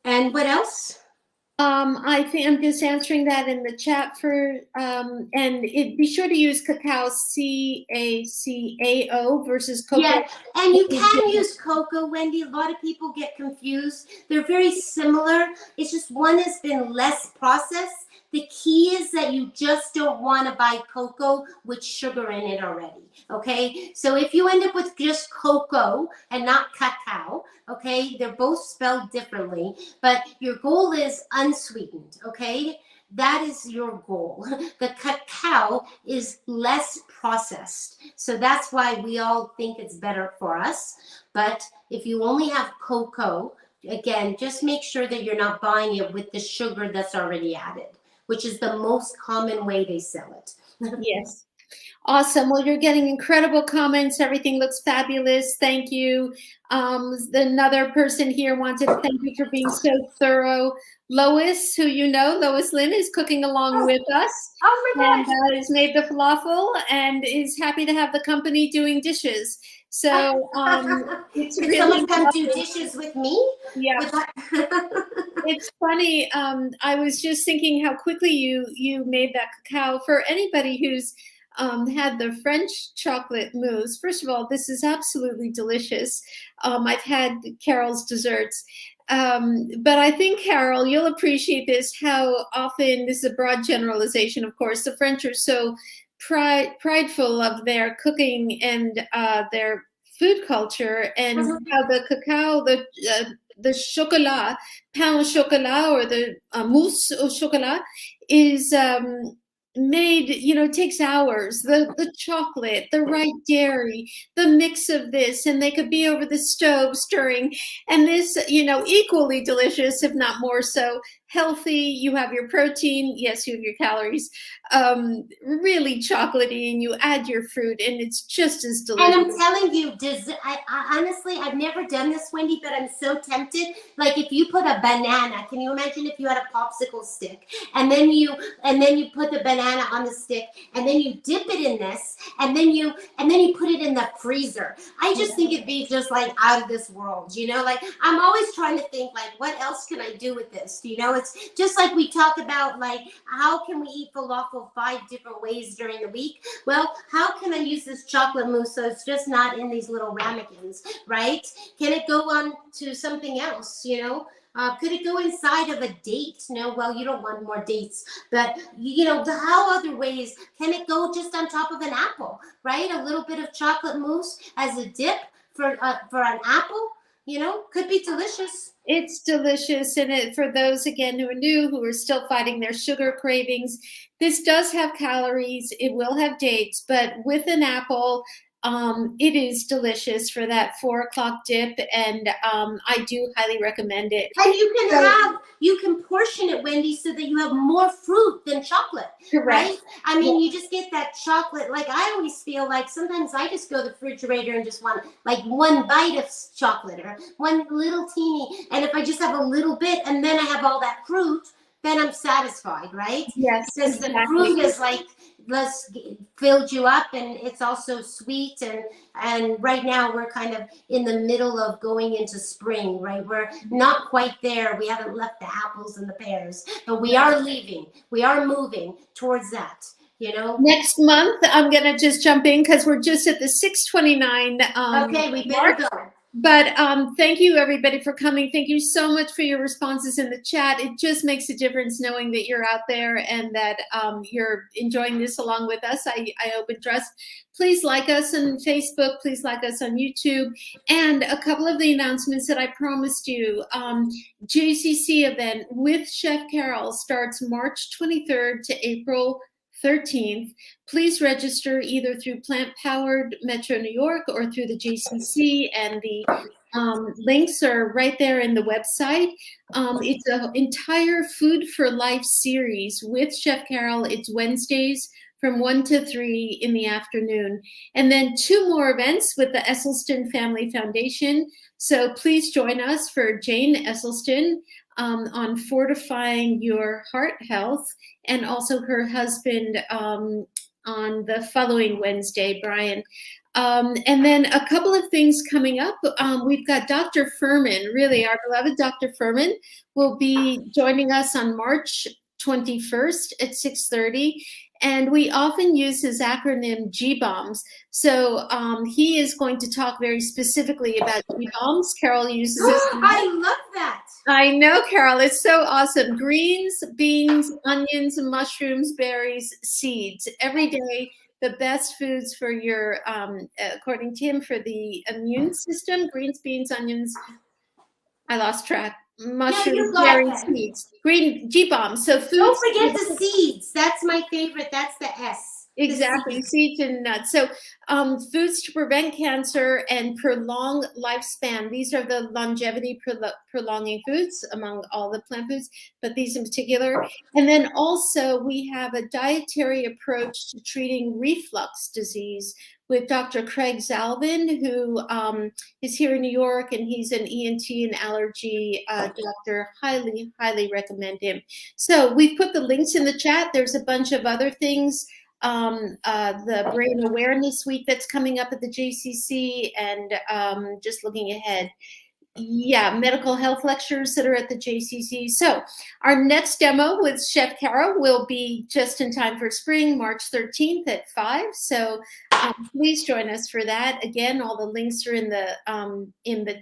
B: And what else?
A: I think I'm just answering that in the chat be sure to use cacao CACAO versus cocoa.
B: Yeah, and you can use cocoa, Wendy. A lot of people get confused. They're very similar. It's just one has been less processed. The key is that you just don't want to buy cocoa with sugar in it already, okay? So if you end up with just cocoa and not cacao, okay, they're both spelled differently, but your goal is unsweetened, okay? That is your goal. The cacao is less processed. So that's why we all think it's better for us. But if you only have cocoa, again, just make sure that you're not buying it with the sugar that's already added, which is the most common way they sell it.
A: Yes. Awesome. Well, you're getting incredible comments. Everything looks fabulous. Thank you. Another person here wanted to thank you for being so thorough. Lois, who you know, Lois Lynn, is cooking along with us.
B: Oh my gosh.
A: And has made the falafel and is happy to have the company doing dishes. So it's
B: Could
A: really
B: someone come do dishes with me?
A: Yeah. It's funny. I was just thinking how quickly you made that cacao. For anybody who's had the French chocolate mousse, first of all, this is absolutely delicious. I've had Carole's desserts. But I think, Carole, you'll appreciate this, how often, this is a broad generalization, of course, the French are so prideful of their cooking and their food culture, and how the cacao, the chocolat, pain au chocolat, or the mousse au chocolat is made, it takes hours. The chocolate, the right dairy, the mix of this, and they could be over the stove stirring, and this, equally delicious, if not more so. Healthy, you have your protein, yes, you have your calories, really chocolatey, and you add your fruit, and it's just as delicious.
B: And I'm telling you, I honestly, I've never done this, Wendy, but I'm so tempted. Like, if you put a banana, can you imagine if you had a popsicle stick, and then you put the banana on the stick, and then you dip it in this, and then you put it in the freezer. I just think it'd be just like out of this world, like I'm always trying to think, like, what else can I do with this? It's just like we talk about, like, how can we eat falafel 5 different ways during the week? Well, how can I use this chocolate mousse so it's just not in these little ramekins, right? Can it go on to something else, could it go inside of a date? No, well, you don't want more dates, but how other ways can it go just on top of an apple, right? A little bit of chocolate mousse as a dip for an apple, could be delicious.
A: It's delicious. And for those, again, who are new, who are still fighting their sugar cravings, this does have calories. It will have dates, but with an apple, it is delicious for that 4 o'clock dip, and I do highly recommend it.
B: And you can portion it, Wendy, so that you have more fruit than chocolate.
A: Correct.
B: Right? I mean, you just get that chocolate. Like, I always feel like sometimes I just go to the refrigerator and just want like one bite of chocolate or one little teeny. And if I just have a little bit and then I have all that fruit, then I'm satisfied, right?
A: Yes.
B: Because exactly. The fruit is like, filled you up, and it's also sweet, and right now we're kind of in the middle of going into spring, right? We're not quite there. We haven't left the apples and the pears, but we are moving towards that.
A: Next month, I'm gonna just jump in because we're just at the 6:29.
B: Okay, we better go.
A: But thank you, everybody, for coming. Thank you so much for your responses in the chat. It just makes a difference knowing that you're out there and that you're enjoying this along with us. I hope and trust. Please like us on Facebook. Please like us on YouTube. And a couple of the announcements that I promised you. JCC event with Chef Carole starts March 23rd to April 13th. Please register either through Plant Powered Metro New York or through the JCC, and the links are right there in the website. It's an entire Food for Life series with Chef Carole. It's Wednesdays from 1 to 3 in the afternoon. And then 2 more events with the Esselstyn Family Foundation. So please join us for Jane Esselstyn on fortifying your heart health, and also her husband on the following Wednesday, Brian. And then a couple of things coming up. We've got Dr. Furman, really our beloved Dr. Furman, will be joining us on March 21st at 6:30. And we often use his acronym G-BOMBs. So he is going to talk very specifically about G-BOMBs. Carole uses this.
B: I love that.
A: I know, Carole. It's so awesome. Greens, beans, onions, mushrooms, berries, seeds. Every day, the best foods for your, according to him, for the immune system. Greens, beans, onions. I lost track. Mushrooms, berries, seeds. Green G-BOMBs. So foods.
B: Don't forget the seeds. That's my favorite. That's the S.
A: Exactly, seeds and nuts. So foods to prevent cancer and prolong lifespan. These are the longevity prolonging foods among all the plant foods, but these in particular. And then also we have a dietary approach to treating reflux disease with Dr. Craig Zalvin, who is here in New York, and he's an ENT and allergy doctor. Highly, highly recommend him. So we've put the links in the chat. There's a bunch of other things. The Brain Awareness Week that's coming up at the JCC, and just looking ahead. Yeah, medical health lectures that are at the JCC. So our next demo with Chef Carole will be just in time for spring, March 13th at 5. So please join us for that. Again, all the links are in the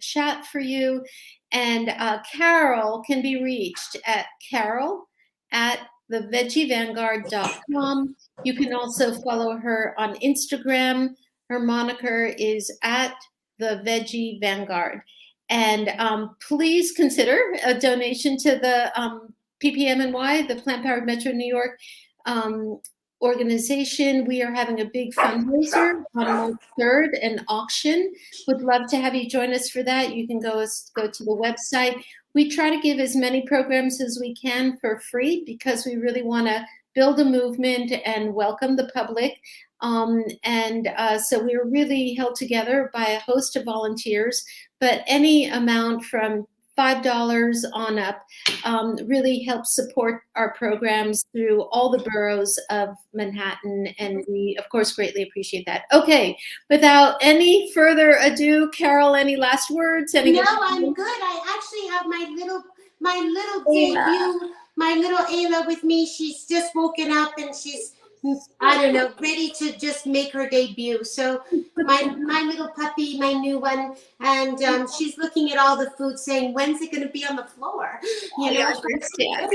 A: chat for you. And Carole can be reached at carole@thevegievanguard.com. You can also follow her on Instagram. Her moniker is @thevegievanguard. And please consider a donation to the PPMNY, the Plant Powered Metro New York organization. We are having a big fundraiser on March 3rd, an auction. Would love to have you join us for that. You can go to the website. We try to give as many programs as we can for free because we really want to build a movement and welcome the public. So we're really held together by a host of volunteers, but any amount from $5 on up really helps support our programs through all the boroughs of Manhattan, and we, of course, greatly appreciate that. Okay, without any further ado, Carole, any last words?
B: No, I'm good. I actually have my little debut, my little Ayla with me. She's just woken up and she's, I don't know, ready to just make her debut. So my little puppy, my new one, and she's looking at all the food saying, when's it going to be on the floor? You know?
A: I understand.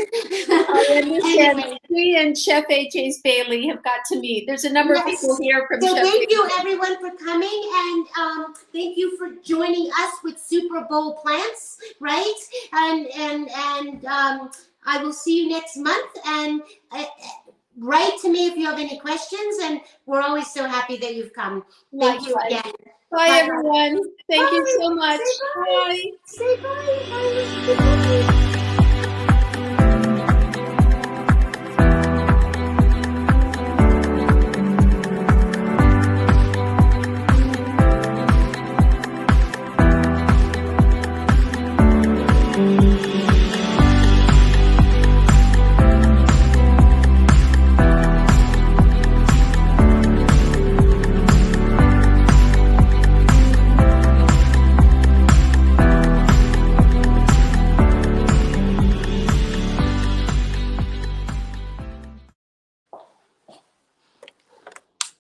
A: Anyway. We and Chef H.A.'s Bailey have got to meet. There's a number of people here from
B: So
A: Chef
B: thank you everyone for coming, and thank you for joining us with Super Bowl plants, right? And I will see you next month, and write to me if you have any questions, and we're always so happy that you've come. Thank you again.
A: Bye, everyone. Thank you so much.
B: Say bye.
A: Bye.
B: Say bye. Bye.